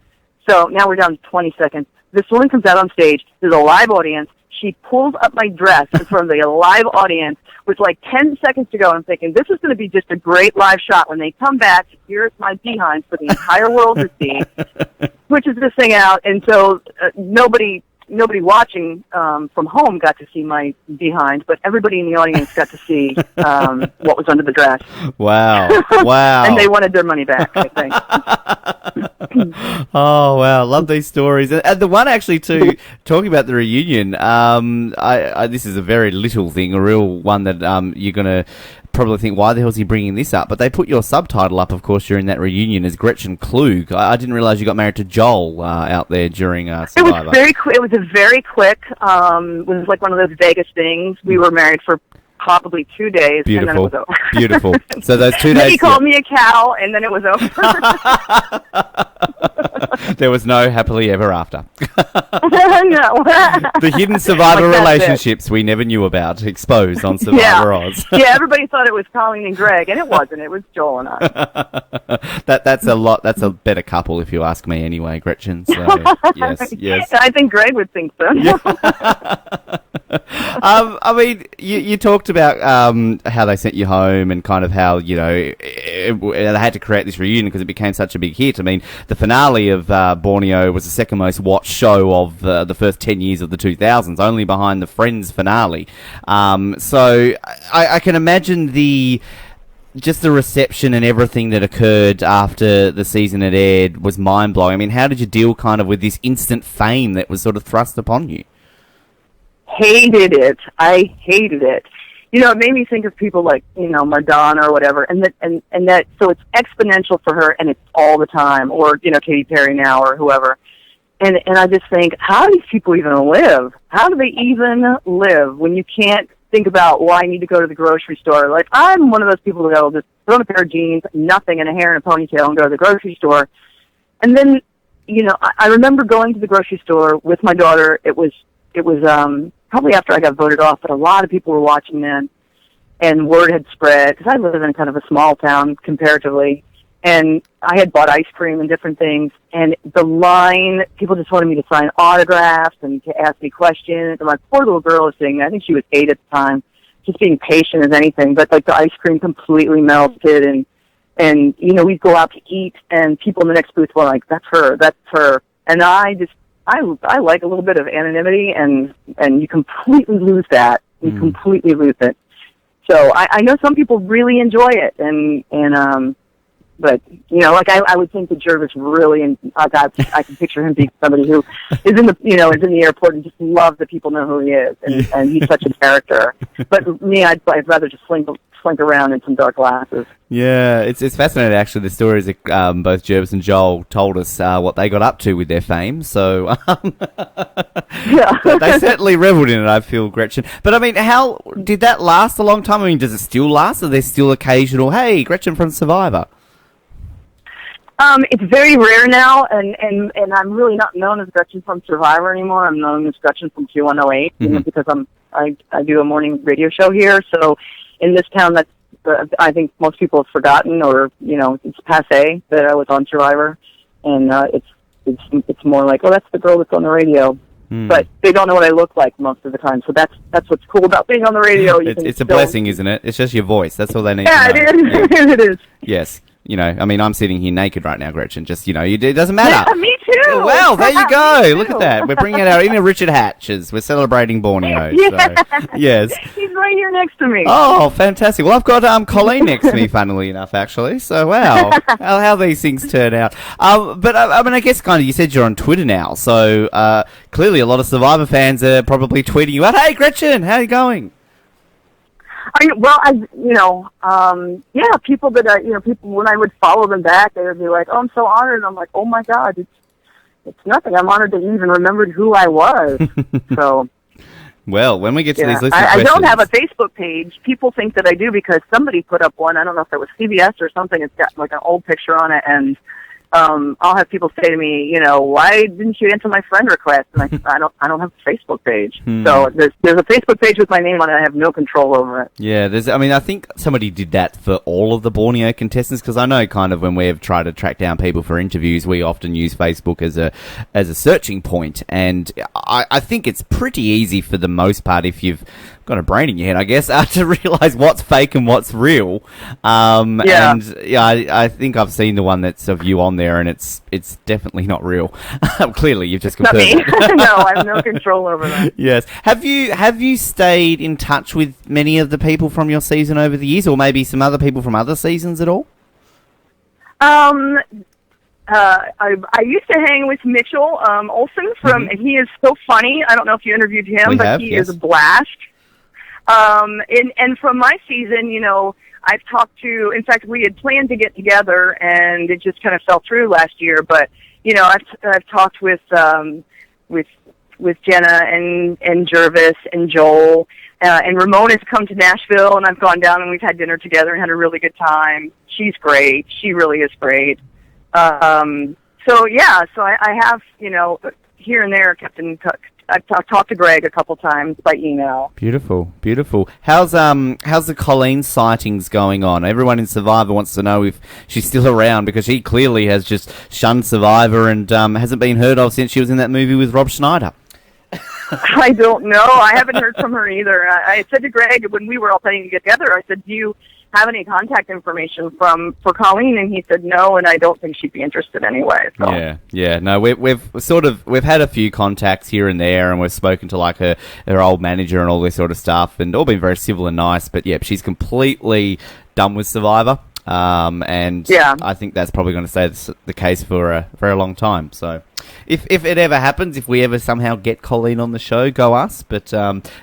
So now we're down to 20 seconds. This woman comes out on stage. There's a live audience. She pulls up my dress in front of the live audience with like 10 seconds to go. I'm thinking, this is going to be just a great live shot. When they come back, here's my behind for the entire world to see, pushes this thing out. And so nobody watching from home got to see my behind, but everybody in the audience got to see what was under the dress. Wow. Wow. And they wanted their money back, I think. Oh, wow. Love these stories. And the one actually, too, talking about the reunion, this is a very little thing, a real one that you're going to probably think, why the hell is he bringing this up? But they put your subtitle up, of course, during that reunion as Gretchen Klug. I didn't realise you got married to Joel out there during Survivor. It was very quick. It was a very quick. It was like one of those Vegas things. We were married for probably 2 days, Beautiful. and then it was over. Beautiful. So those 2 days. He called me a cow, and then it was over. There was no happily ever after. No. The hidden Survivor relationships we never knew about, exposed on Survivor Oz. Yeah, everybody thought it was Colleen and Greg, and it wasn't. It was Joel and I. That's a better couple, if you ask me anyway, Gretchen. So, yes. I think Greg would think so. Yeah. I mean, you talked about how they sent you home and kind of how, they had to create this reunion because it became such a big hit. I mean, the finale of Borneo was the second most watched show of the first 10 years of the 2000s, only behind the Friends finale. So I can imagine just the reception and everything that occurred after the season had aired was mind-blowing. I mean, how did you deal kind of with this instant fame that was sort of thrust upon you? Hated it. I hated it. It made me think of people like, Madonna or whatever, and that so it's exponential for her, and it's all the time, or, Katy Perry now or whoever. And I just think, how do these people even live? How do they even live when you can't think about, well, I need to go to the grocery store? Like, I'm one of those people that will just throw on a pair of jeans, nothing, and a hair and a ponytail and go to the grocery store. And then, I remember going to the grocery store with my daughter. It was probably after I got voted off, but a lot of people were watching then, and word had spread, because I live in kind of a small town comparatively, and I had bought ice cream and different things, and the line, people just wanted me to sign autographs and to ask me questions, and my poor little girl was sitting there, I think she was 8 at the time, just being patient as anything, but like the ice cream completely melted, and we'd go out to eat, and people in the next booth were like, that's her, and I like a little bit of anonymity, and you completely lose that. You completely lose it. So I know some people really enjoy it, but I would think that Jervis really, and I can picture him being somebody who is in the airport and just loves that people know who he is, and he's such a character. But me, I'd rather just slink around in some dark glasses. Yeah, it's fascinating actually, the stories that both Jervis and Joel told us what they got up to with their fame. So they certainly reveled in it, I feel, Gretchen. But I mean, how did that last a long time? I mean, does it still last? Are there still occasional, hey, Gretchen from Survivor? It's very rare now, and I'm really not known as Gretchen from Survivor anymore. I'm known as Gretchen from Q108 because I do a morning radio show here. So in this town, that's I think most people have forgotten, or it's passé that I was on Survivor, and it's more like, oh, that's the girl that's on the radio. But they don't know what I look like most of the time. So that's what's cool about being on the radio. It's a blessing, isn't it? It's just your voice. That's all they need. Yeah, to know. it is. Yeah. It is. Yes. I mean, I'm sitting here naked right now, Gretchen. Just, it doesn't matter. Yeah, me too. Well, there you go. Look at that. We're bringing out our inner Richard Hatches. We're celebrating Borneo. Yeah. So, yes. He's right here next to me. Oh, fantastic. Well, I've got Colleen next to me, funnily enough, actually. So, wow. how these things turn out. But, I mean, I guess kind of, you said you're on Twitter now. So, clearly a lot of Survivor fans are probably tweeting you out, hey, Gretchen, how are you going? People that people, when I would follow them back, they would be like, "Oh, I'm so honored." And I'm like, "Oh my God, it's nothing. I'm honored that you even remembered who I was." So, well, when we get to these lists of questions, I don't have a Facebook page. People think that I do because somebody put up one. I don't know if it was CBS or something. It's got like an old picture on it, and I'll have people say to me, why didn't you answer my friend request? And I said, I don't have a Facebook page. So there's a Facebook page with my name on it. I have no control over it. Yeah, I think somebody did that for all of the Borneo contestants, because I know kind of when we've tried to track down people for interviews, we often use Facebook as a searching point, and I think it's pretty easy for the most part, if you've got a brain in your head, I guess, to realise what's fake and what's real. And I think I've seen the one that's of you on there, and it's definitely not real. Clearly, you've just confirmed it. No, I have no control over that. Yes. Have you stayed in touch with many of the people from your season over the years, or maybe some other people from other seasons at all? I used to hang with Mitchell Olsen from. He is so funny. I don't know if you interviewed him, he is a blast. And from my season, I've talked to. In fact, we had planned to get together, and it just kind of fell through last year. But I've talked with Jenna and Jervis and Joel. And Ramon has come to Nashville, and I've gone down and we've had dinner together and had a really good time. She's great. She really is great. So I have, here and there kept in touch. I've talked to Greg a couple times by email. Beautiful, beautiful. How's the Colleen sightings going on? Everyone in Survivor wants to know if she's still around, because she clearly has just shunned Survivor and hasn't been heard of since she was in that movie with Rob Schneider. I don't know. I haven't heard from her either. I said to Greg when we were all planning to get together, I said, do you have any contact information for Colleen? And he said no, and I don't think she'd be interested anyway. So. Yeah. No, we've had a few contacts here and there, and we've spoken to like her old manager and all this sort of stuff, and all been very civil and nice. But yeah, she's completely done with Survivor. And I think that's probably going to stay the case for a very long time. So if it ever happens, if we ever somehow get Colleen on the show, go us. But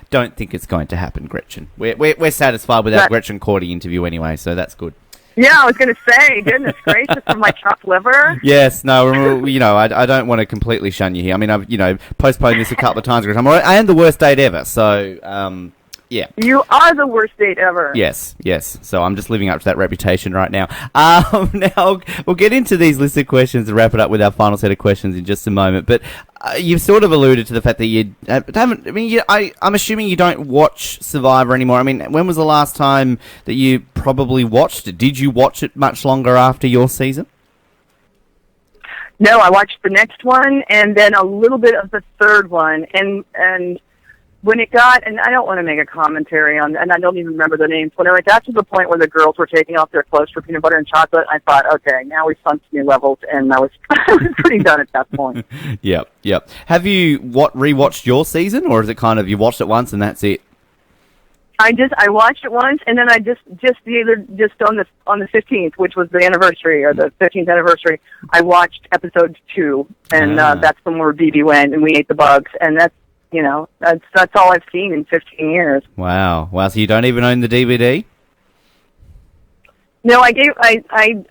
don't think it's going to happen, Gretchen. We're satisfied with our Gretchen Cordy interview anyway, so that's good. Yeah, I was going to say, goodness gracious, for my chopped liver. Yes, no, I don't want to completely shun you here. I mean, I've postponed this a couple of times. I am the worst date ever, so yeah. You are the worst date ever. Yes. So I'm just living up to that reputation right now. Now, we'll get into these list of questions and wrap it up with our final set of questions in just a moment. But you've sort of alluded to the fact that you haven't... I mean, I'm assuming you don't watch Survivor anymore. I mean, when was the last time that you probably watched it? Did you watch it much longer after your season? No, I watched the next one and then a little bit of the third one. And when it got, and I don't want to make a commentary on, and I don't even remember the names, when it got to the point where the girls were taking off their clothes for peanut butter and chocolate, I thought, okay, now we've sunk to new levels, and I was pretty done at that point. Yep. Have you rewatched your season, or is it kind of you watched it once and that's it? I watched it once, and then I just on the 15th, which was the anniversary, or the 15th anniversary, I watched episode 2, and that's when where BB went, and we ate the bugs, and that's all I've seen in 15 years. Wow. So you don't even own the DVD? No, I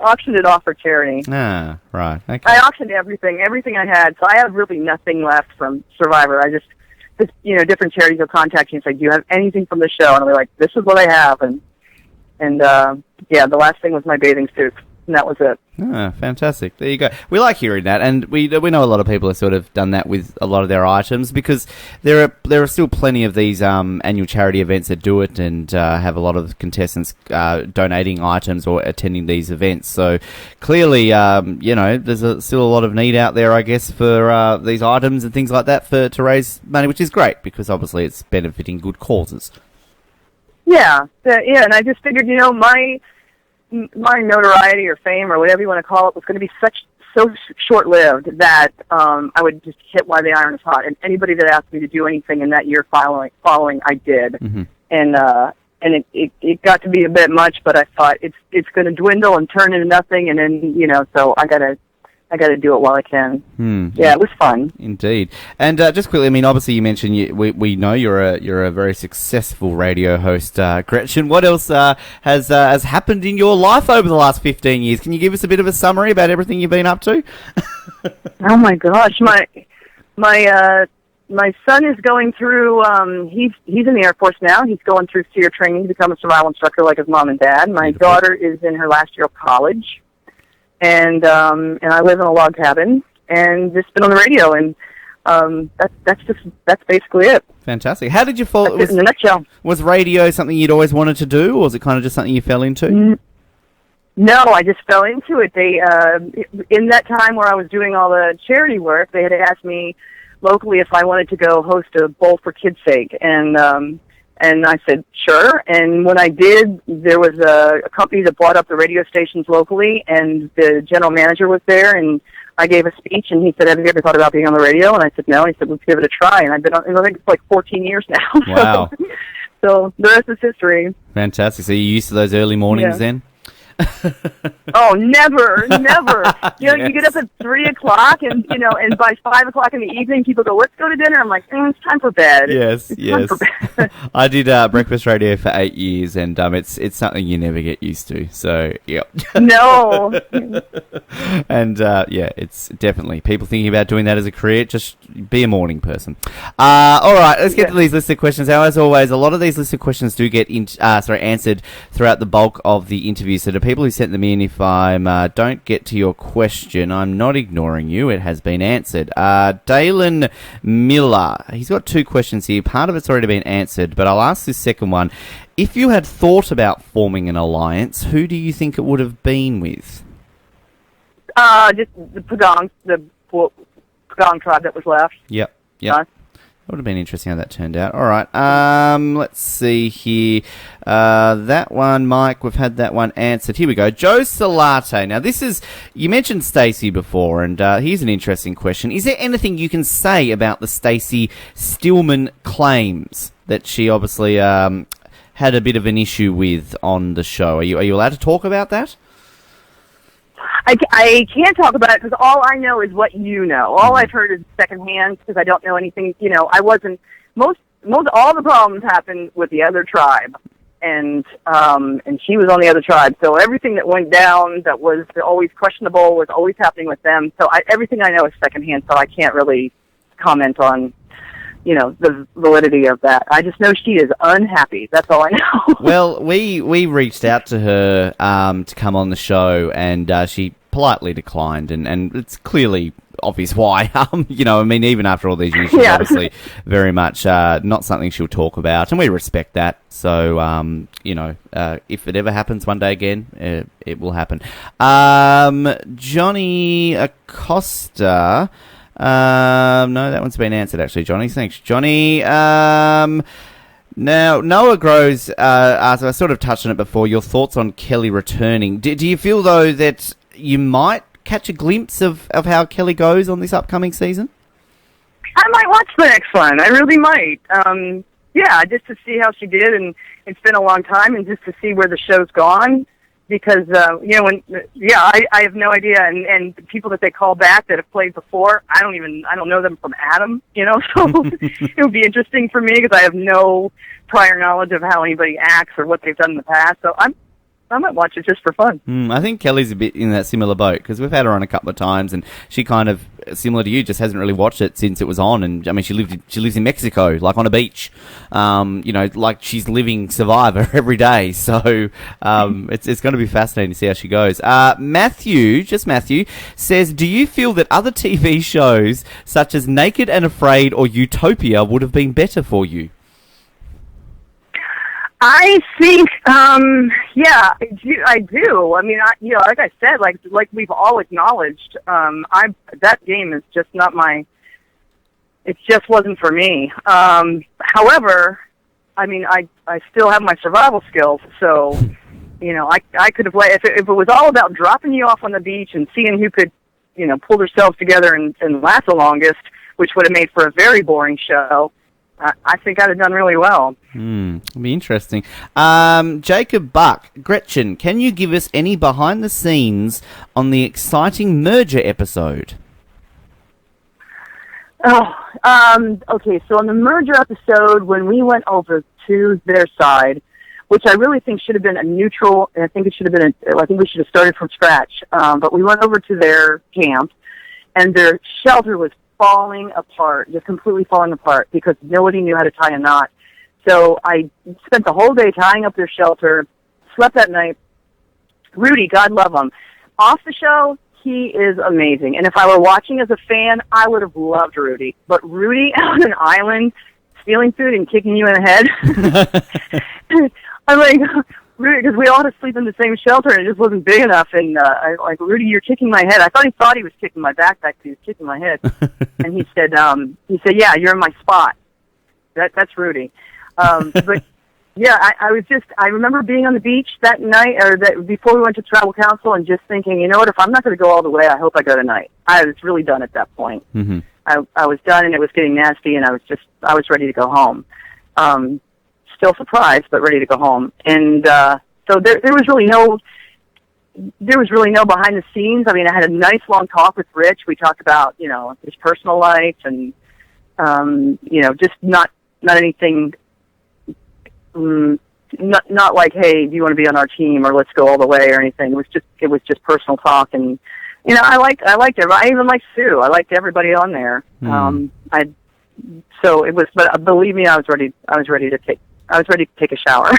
auctioned it off for charity. Ah, right. Okay. I auctioned everything I had, so I have really nothing left from Survivor. I just different charities will contact you and say, do you have anything from the show? And I'll be like, this is what I have. And the last thing was my bathing suit. And that was it. Ah, fantastic. There you go. We like hearing that, and we know a lot of people have sort of done that with a lot of their items, because there are still plenty of these annual charity events that do it, and have a lot of contestants donating items or attending these events. So clearly, there's still a lot of need out there, I guess, for these items and things like that to raise money, which is great, because obviously it's benefiting good causes. Yeah, and I just figured, my notoriety or fame or whatever you want to call it was going to be so short-lived that I would just hit while the iron is hot. And anybody that asked me to do anything in that year following, I did. Mm-hmm. And it got to be a bit much, but I thought it's going to dwindle and turn into nothing, and then so I got to do it while I can. Yeah, it was fun. Indeed. And just quickly, I mean, obviously you mentioned we know you're a very successful radio host, Gretchen. What else has happened in your life over the last 15 years? Can you give us a bit of a summary about everything you've been up to? Oh my gosh, my son is going through. He's in the Air Force now. He's going through SEER training to become a survival instructor like his mom and dad. My daughter is in her last year of college. and I live in a log cabin, and just been on the radio, and that's basically it. Fantastic. How did you fall? That's it in a nutshell. Was radio something you'd always wanted to do, or was it kind of just something you fell into? No, I just fell into it. They in that time where I was doing all the charity work, they had asked me locally if I wanted to go host a bowl for kids' sake, and I said sure. And when I did, there was a company that bought up the radio stations locally, and the general manager was there, and I gave a speech, and he said, "Have you ever thought about being on the radio?" And I said, "No." He said, "Let's give it a try." And I've been on, I think it's like 14 years now. Wow. So the rest is history. Fantastic. So you're used to those early mornings then? Oh, never. You get up at 3 o'clock, and and by 5 o'clock in the evening, people go, "Let's go to dinner." I'm like, "It's time for bed." Yes. Time for bed. I did breakfast radio for 8 years, and it's something you never get used to. So, yep. No. And it's definitely people thinking about doing that as a career. Just be a morning person. All right, let's get to these list of questions. Now, as always, a lot of these list of questions do get answered throughout the bulk of the interview. So, to people who sent them in, if I don't get to your question, I'm not ignoring you. It has been answered. Dalen Miller, he's got 2 questions here. Part of it's already been answered, but I'll ask this second one. If you had thought about forming an alliance, who do you think it would have been with? Just the Pagong tribe that was left. Yep. That would have been interesting how that turned out. All right. Let's see here. That one, Mike, we've had that one answered. Here we go. Joe Salate. Now, you mentioned Stacey before, and here's an interesting question. Is there anything you can say about the Stacey Stillman claims that she obviously had a bit of an issue with on the show? Are you allowed to talk about that? I can't talk about it because all I know is what you know. All I've heard is secondhand because I don't know anything. I wasn't most all the problems happened with the other tribe, and she was on the other tribe. So everything that went down that was always questionable was always happening with them. So everything I know is secondhand. So I can't really comment on the validity of that. I just know she is unhappy. That's all I know. Well, we reached out to her to come on the show, and she politely declined, and it's clearly obvious why. Even after all these years, she's obviously very much not something she'll talk about, and we respect that. So, if it ever happens one day again, it will happen. Johnny Acosta... no, that one's been answered, actually, Johnny. Thanks, Johnny. Now, Noah Groves asked, I sort of touched on it before, your thoughts on Kelly returning. Do you feel, though, that you might catch a glimpse of how Kelly goes on this upcoming season? I might watch the next one. I really might. Just to see how she did, and it's been a long time, and just to see where the show's gone. Because I have no idea, and the people that they call back that have played before, I don't know them from Adam, So it would be interesting for me because I have no prior knowledge of how anybody acts or what they've done in the past. So I might watch it just for fun. I think Kelly's a bit in that similar boat because we've had her on a couple of times, and she kind of, similar to you, just hasn't really watched it since it was on. And I mean, she lives in Mexico, like on a beach, like she's living Survivor every day. So it's going to be fascinating to see how she goes. Matthew says, do you feel that other TV shows such as Naked and Afraid or Utopia would have been better for you? I think, I do. I mean, like I said, like we've all acknowledged, that game is just not it just wasn't for me. However, I mean, I still have my survival skills, so, I could have, if it was all about dropping you off on the beach and seeing who could, pull themselves together and last the longest, which would have made for a very boring show, I think I'd have done really well. It'll be interesting. Jacob Buck, Gretchen, can you give us any behind the scenes on the exciting merger episode? Okay, so on the merger episode, when we went over to their side, which I really think should have been a neutral, and I think we should have started from scratch, but we went over to their camp, and their shelter was falling apart, just completely falling apart, because nobody knew how to tie a knot. So I spent the whole day tying up their shelter, slept that night. Rudy, God love him, off the show, he is amazing. And if I were watching as a fan, I would have loved Rudy. But Rudy on an island, stealing food and kicking you in the head, I'm like, Rudy, because we all had to sleep in the same shelter, and it just wasn't big enough. And I like, Rudy, you're kicking my head. I thought he was kicking my backpack, he was kicking my head. And he said, yeah, you're in my spot. That's Rudy. But yeah, I remember being on the beach that night, or that before we went to tribal council, and just thinking, you know what, if I'm not going to go all the way, I hope I go tonight. I was really done at that point. Mm-hmm. I was done, and it was getting nasty, and I was ready to go home. Still surprised, but ready to go home. And so there was really no behind the scenes. I mean, I had a nice long talk with Rich. We talked about, his personal life and just not anything. Not like, hey, do you want to be on our team, or let's go all the way, or anything. It was just personal talk, and I liked everybody. I even liked Sue. I liked everybody on there. So it was, but believe me, I was ready to take a shower.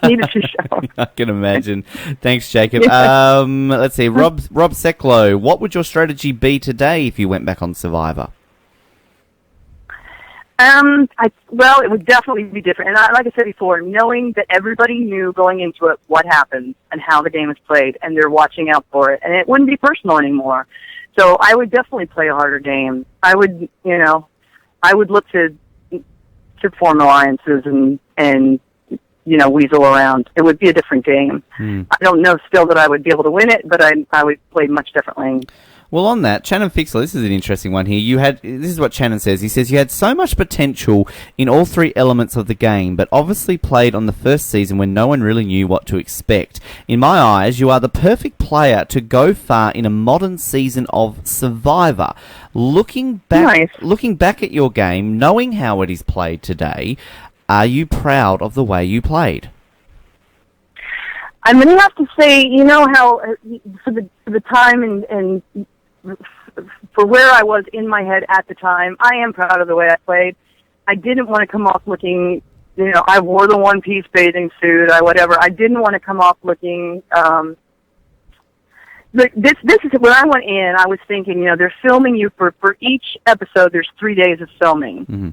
Needed to shower. I can imagine. Thanks, Jacob. Let's see, Rob Seklow, what would your strategy be today if you went back on Survivor? It would definitely be different. And like I said before, knowing that everybody knew going into it what happened and how the game is played, and they're watching out for it, and it wouldn't be personal anymore. So I would definitely play a harder game. I would look to form alliances and weasel around. It would be a different game. I don't know still that I would be able to win it, but I would play much differently. Well, on that, Shannon Fixler, this is an interesting one here. This is what Shannon says. He says, you had so much potential in all three elements of the game, but obviously played on the first season when no one really knew what to expect. In my eyes, you are the perfect player to go far in a modern season of Survivor. Looking back at your game, knowing how it is played today, are you proud of the way you played? I'm going to have to say, how for the time and for where I was in my head at the time, I am proud of the way I played. I didn't want to come off looking, I wore the one-piece bathing suit, I didn't want to come off looking, this is, when I went in, I was thinking, they're filming you for each episode, there's 3 days of filming. Mm-hmm.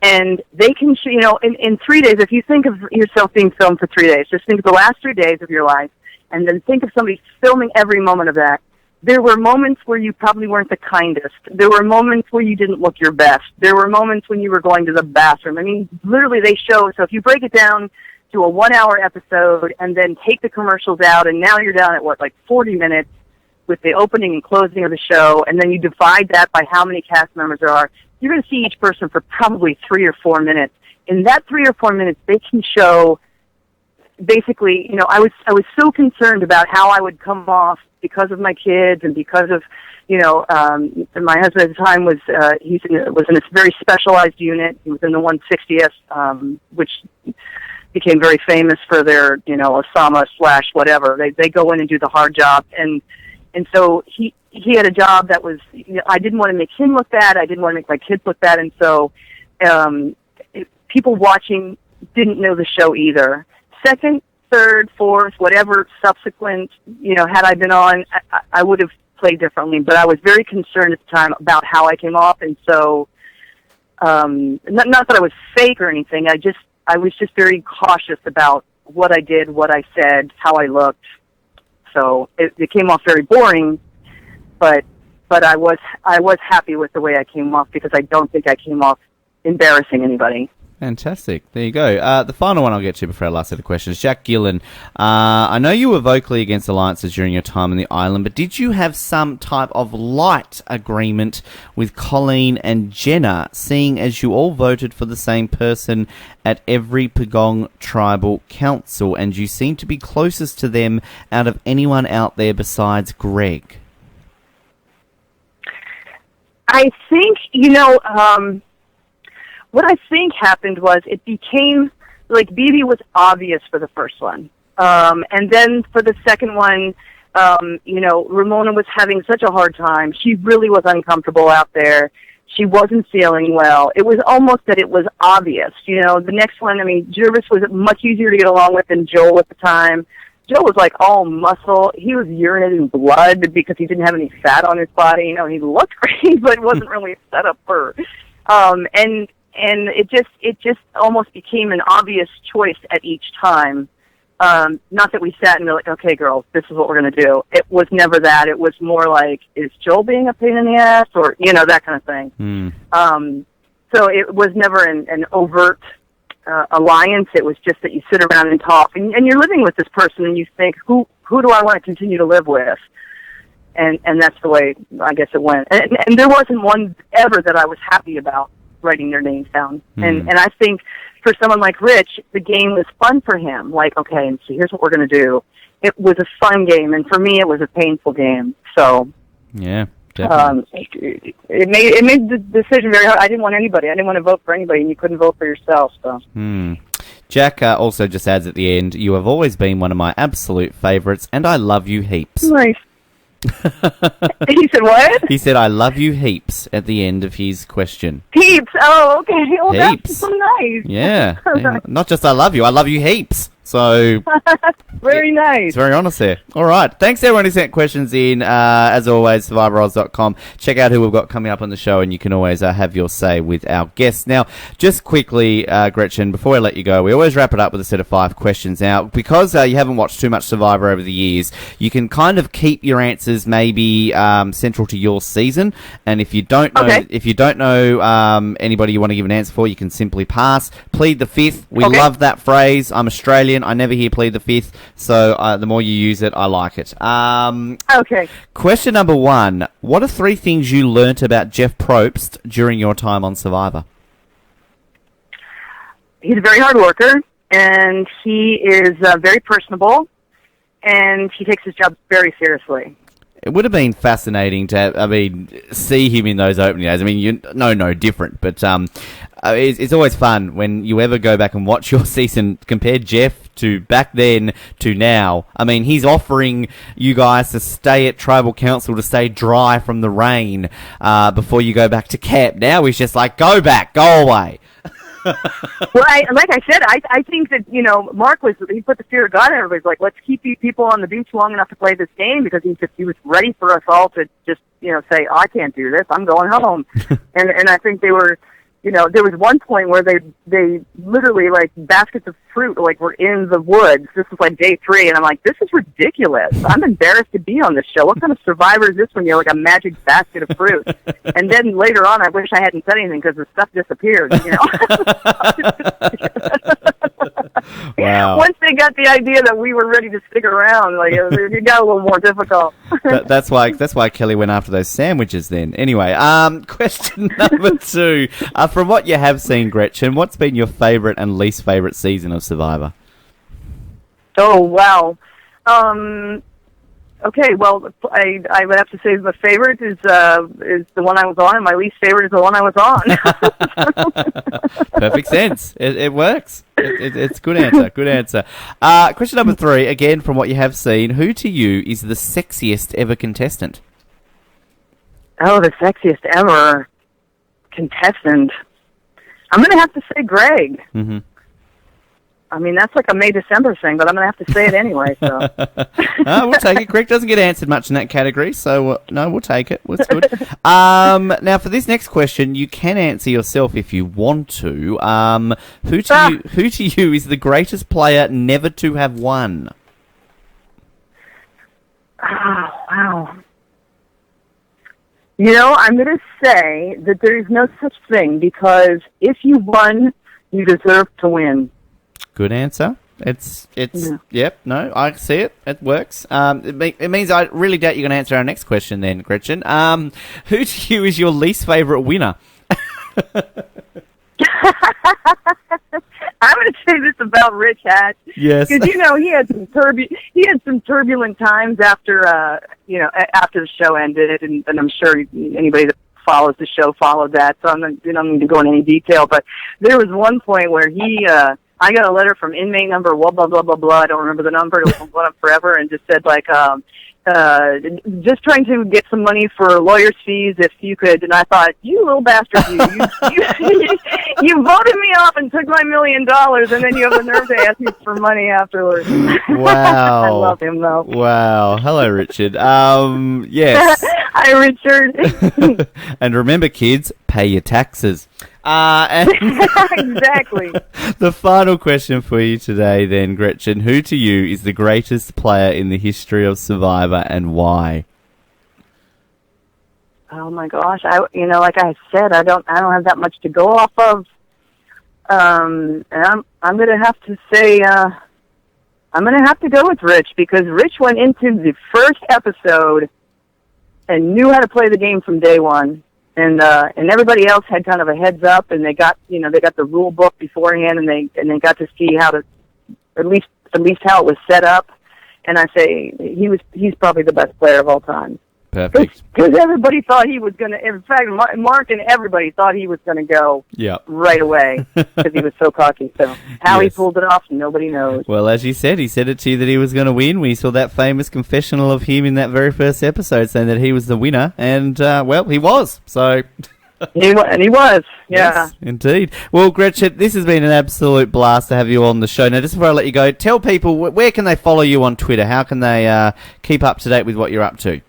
And they can, in 3 days, if you think of yourself being filmed for 3 days, just think of the last 3 days of your life, and then think of somebody filming every moment of that. There were moments where you probably weren't the kindest. There were moments where you didn't look your best. There were moments when you were going to the bathroom. I mean, literally they show, so if you break it down to a 1 hour episode and then take the commercials out, and now you're down at 40 minutes with the opening and closing of the show, and then you divide that by how many cast members there are, you're going to see each person for probably 3 or 4 minutes. In that 3 or 4 minutes, they can show, basically, I was so concerned about how I would come off because of my kids and because of, my husband at the time was in a very specialized unit. He was in the 160th, which became very famous for their, Osama / whatever. They go in and do the hard job, and so he had a job that was, I didn't want to make him look bad. I didn't want to make my kids look bad. And so people watching didn't know the show either. Second, third, fourth, whatever subsequent, had I been on, I would have played differently. But I was very concerned at the time about how I came off. And so, not that I was fake or anything. I was just very cautious about what I did, what I said, how I looked. So it came off very boring. But I was happy with the way I came off, because I don't think I came off embarrassing anybody. Fantastic. There you go. The final one I'll get to before our last set of questions. Jack Gillen, I know you were vocally against alliances during your time on the island, but did you have some type of light agreement with Colleen and Jenna, seeing as you all voted for the same person at every Pagong Tribal Council, and you seem to be closest to them out of anyone out there besides Greg? I think, what I think happened was it became, BB was obvious for the first one. And then for the second one, Ramona was having such a hard time. She really was uncomfortable out there. She wasn't feeling well. It was almost that it was obvious. The next one, Jervis was much easier to get along with than Joel at the time. Joe was like all muscle. He was urinating blood because he didn't have any fat on his body. You know, he looked great, but it wasn't really set up for. And it just almost became an obvious choice at each time. Not that we sat and were like, okay, girls, this is what we're going to do. It was never that. It was more like, is Joel being a pain in the ass, or that kind of thing. So it was never an overt alliance. It was just that you sit around and talk, and you're living with this person, and you think, who do I want to continue to live with? And that's the way I guess it went. And there wasn't one ever that I was happy about writing their names down. And I think for someone like Rich, the game was fun for him. Like, okay, and so here's what we're going to do. It was a fun game, and for me, it was a painful game. So yeah. Definitely. It made the decision very hard. I didn't want anybody. I didn't want to vote for anybody, and you couldn't vote for yourself. So. Jack also just adds at the end, "You have always been one of my absolute favourites, and I love you heaps." Nice. He said what? He said, "I love you heaps" at the end of his question. Heaps. Oh, okay. Oh, heaps. That's so nice. Yeah. Not just I love you heaps. So very nice. It's very honest there. All right. Thanks everyone who sent questions in. As always, SurvivorOz.com. Check out who we've got coming up on the show, and you can always have your say with our guests. Now, just quickly, Gretchen, before I let you go, we always wrap it up with a set of 5 questions. Now, because you haven't watched too much Survivor over the years, you can kind of keep your answers maybe central to your season. And if you don't know, anybody you want to give an answer for, you can simply pass. Plead the fifth. We love that phrase. I'm Australian. I never hear plead the fifth, so the more you use it, I like it. Okay. Question number 1. What are 3 things you learnt about Jeff Probst during your time on Survivor? He's a very hard worker, and he is very personable, and he takes his job very seriously. It would have been fascinating to, see him in those opening days. I mean, you know, no different, but it's always fun when you ever go back and watch your season, compare Jeff to back then to now. I mean, he's offering you guys to stay at Tribal Council to stay dry from the rain before you go back to camp. Now he's just like, go back, go away. Well, like I said, I think that, Mark he put the fear of God in everybody's like, let's keep these people on the beach long enough to play this game, because he was ready for us all to just, say, oh, I can't do this, I'm going home. and I think they were, there was one point where they literally, like, baskets of fruit, like, were in the woods. This was like day 3, and I'm like, this is ridiculous. I'm embarrassed to be on this show. What kind of Survivor is this when you're like a magic basket of fruit? And then later on, I wish I hadn't said anything because the stuff disappeared, Wow. Once they got the idea that we were ready to stick around, like, it got a little more difficult. That's why Kelly went after those sandwiches then. Anyway, question number 2. From what you have seen, Gretchen, what's been your favourite and least favourite season of Survivor? Oh, wow. Okay, well, I would have to say my favorite is the one I was on, and my least favorite is the one I was on. Perfect sense. It works. It's good answer. Good answer. Question number 3, again, from what you have seen, who to you is the sexiest ever contestant? Oh, the sexiest ever contestant. I'm going to have to say Greg. Mm-hmm. I mean, that's like a May-December thing, but I'm going to have to say it anyway. So. We'll take it. Greg doesn't get answered much in that category, so no, we'll take it. That's good. Now, for this next question, you can answer yourself if you want to. Who to you is the greatest player never to have won? Oh, wow. I'm going to say that there is no such thing, because if you won, you deserve to win. Good answer. Yep, no, I see it. It works. It means I really doubt you're going to answer our next question then, Gretchen. Who to you is your least favourite winner? I'm going to say this about Rich Hatch. Yes. Because, he had some turbulent times after after the show ended, and I'm sure anybody that follows the show followed that, so I'm not going to go into any detail, but there was one point where he I got a letter from inmate number blah blah blah blah blah. I don't remember the number. It was going up forever, and just said like, just trying to get some money for lawyers' fees if you could. And I thought, you little bastard, you voted me off and took my $1 million, and then you have the nerve to ask me for money afterwards. Wow. I love him though. Wow. Hello, Richard. Yes. Hi, Richard. And remember, kids, pay your taxes. And Exactly. the final question for you today then, Gretchen. Who to you is the greatest player in the history of Survivor and why? Oh my gosh. Like I said, I don't have that much to go off of. And I'm going to have to say, I'm going to have to go with Rich, because Rich went into the first episode and knew how to play the game from day one. And everybody else had kind of a heads up, and they got the rule book beforehand, and they got to see how to, at least how it was set up. And I say he's probably the best player of all time. Perfect. Because everybody thought he was going to, in fact, Mark and everybody thought he was going to go right away, because he was so cocky. So how he pulled it off, nobody knows. Well, as you said, he said it to you that he was going to win. We saw that famous confessional of him in that very first episode saying that he was the winner, and, he was. So... He was, yeah. Yes, indeed. Well, Gretchen, this has been an absolute blast to have you on the show. Now, just before I let you go, tell people, where can they follow you on Twitter? How can they keep up to date with what you're up to?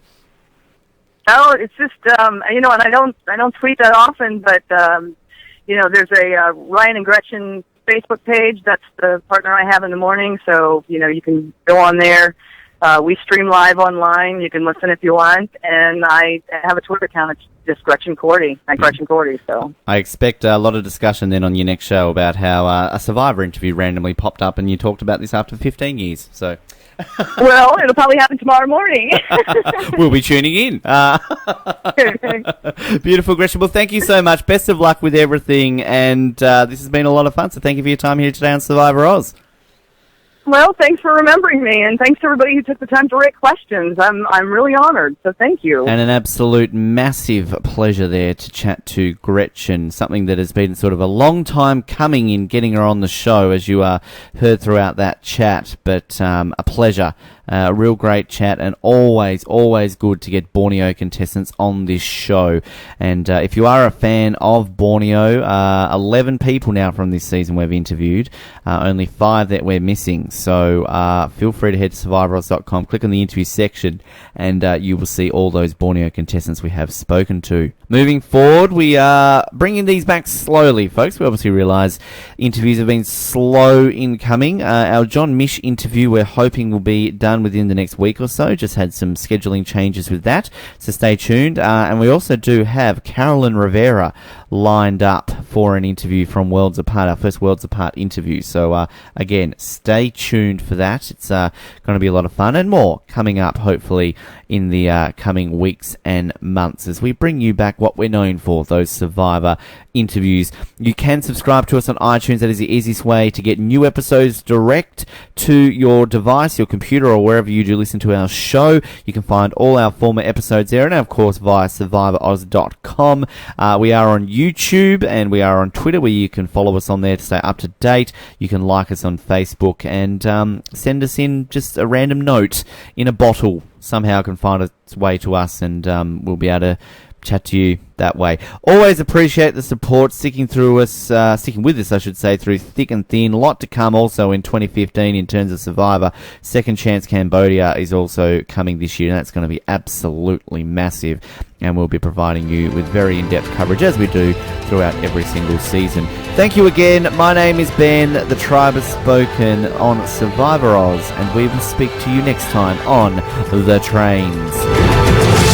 Oh, it's just and I don't tweet that often, but there's a Ryan and Gretchen Facebook page. That's the partner I have in the morning, so you can go on there. We stream live online. You can listen if you want, and I have a Twitter account. It's just Gretchen Cordy, Gretchen Cordy. So I expect a lot of discussion then on your next show about how a Survivor interview randomly popped up, and you talked about this after 15 years. So. Well, it'll probably happen tomorrow morning. We'll be tuning in. Beautiful, Gretchen. Well, thank you so much. Best of luck with everything, and this has been a lot of fun, so thank you for your time here today on Survivor Oz. Well, thanks for remembering me, and thanks to everybody who took the time to write questions. I'm really honored, so thank you. And an absolute massive pleasure there to chat to Gretchen, something that has been sort of a long time coming in getting her on the show, as you heard throughout that chat, but a pleasure. A real great chat, and always good to get Borneo contestants on this show. And if you are a fan of Borneo, 11 people now from this season we've interviewed, only 5 that we're missing. So feel free to head to survivoroz.com, click on the interview section, and you will see all those Borneo contestants we have spoken to. Moving forward, we are bringing these back slowly, folks. We obviously realise interviews have been slow in coming. Our John Mish interview we're hoping will be done within the next week or so. Just had some scheduling changes with that, so stay tuned. And we also do have Carolyn Rivera lined up for an interview from Worlds Apart, our first Worlds Apart interview. So again, stay tuned for that. It's going to be a lot of fun, and more coming up hopefully in the coming weeks and months as we bring you back what we're known for, those Survivor interviews. You can subscribe to us on iTunes. That is the easiest way to get new episodes direct to your device, your computer, or wherever you do listen to our show. You can find all our former episodes there, and of course via survivoroz.com. We are on YouTube, and we are on Twitter, where you can follow us on there to stay up to date. You can like us on Facebook, and send us in just a random note in a bottle. Somehow can find its way to us, and we'll be able to chat to you that way. Always appreciate the support, sticking with us, I should say, through thick and thin. A lot to come also in 2015 in terms of Survivor. Second Chance Cambodia is also coming this year, and that's going to be absolutely massive, and we'll be providing you with very in-depth coverage, as we do throughout every single season. Thank you again. My name is Ben. The Tribe has spoken on Survivor Oz, and we will speak to you next time on The Trains.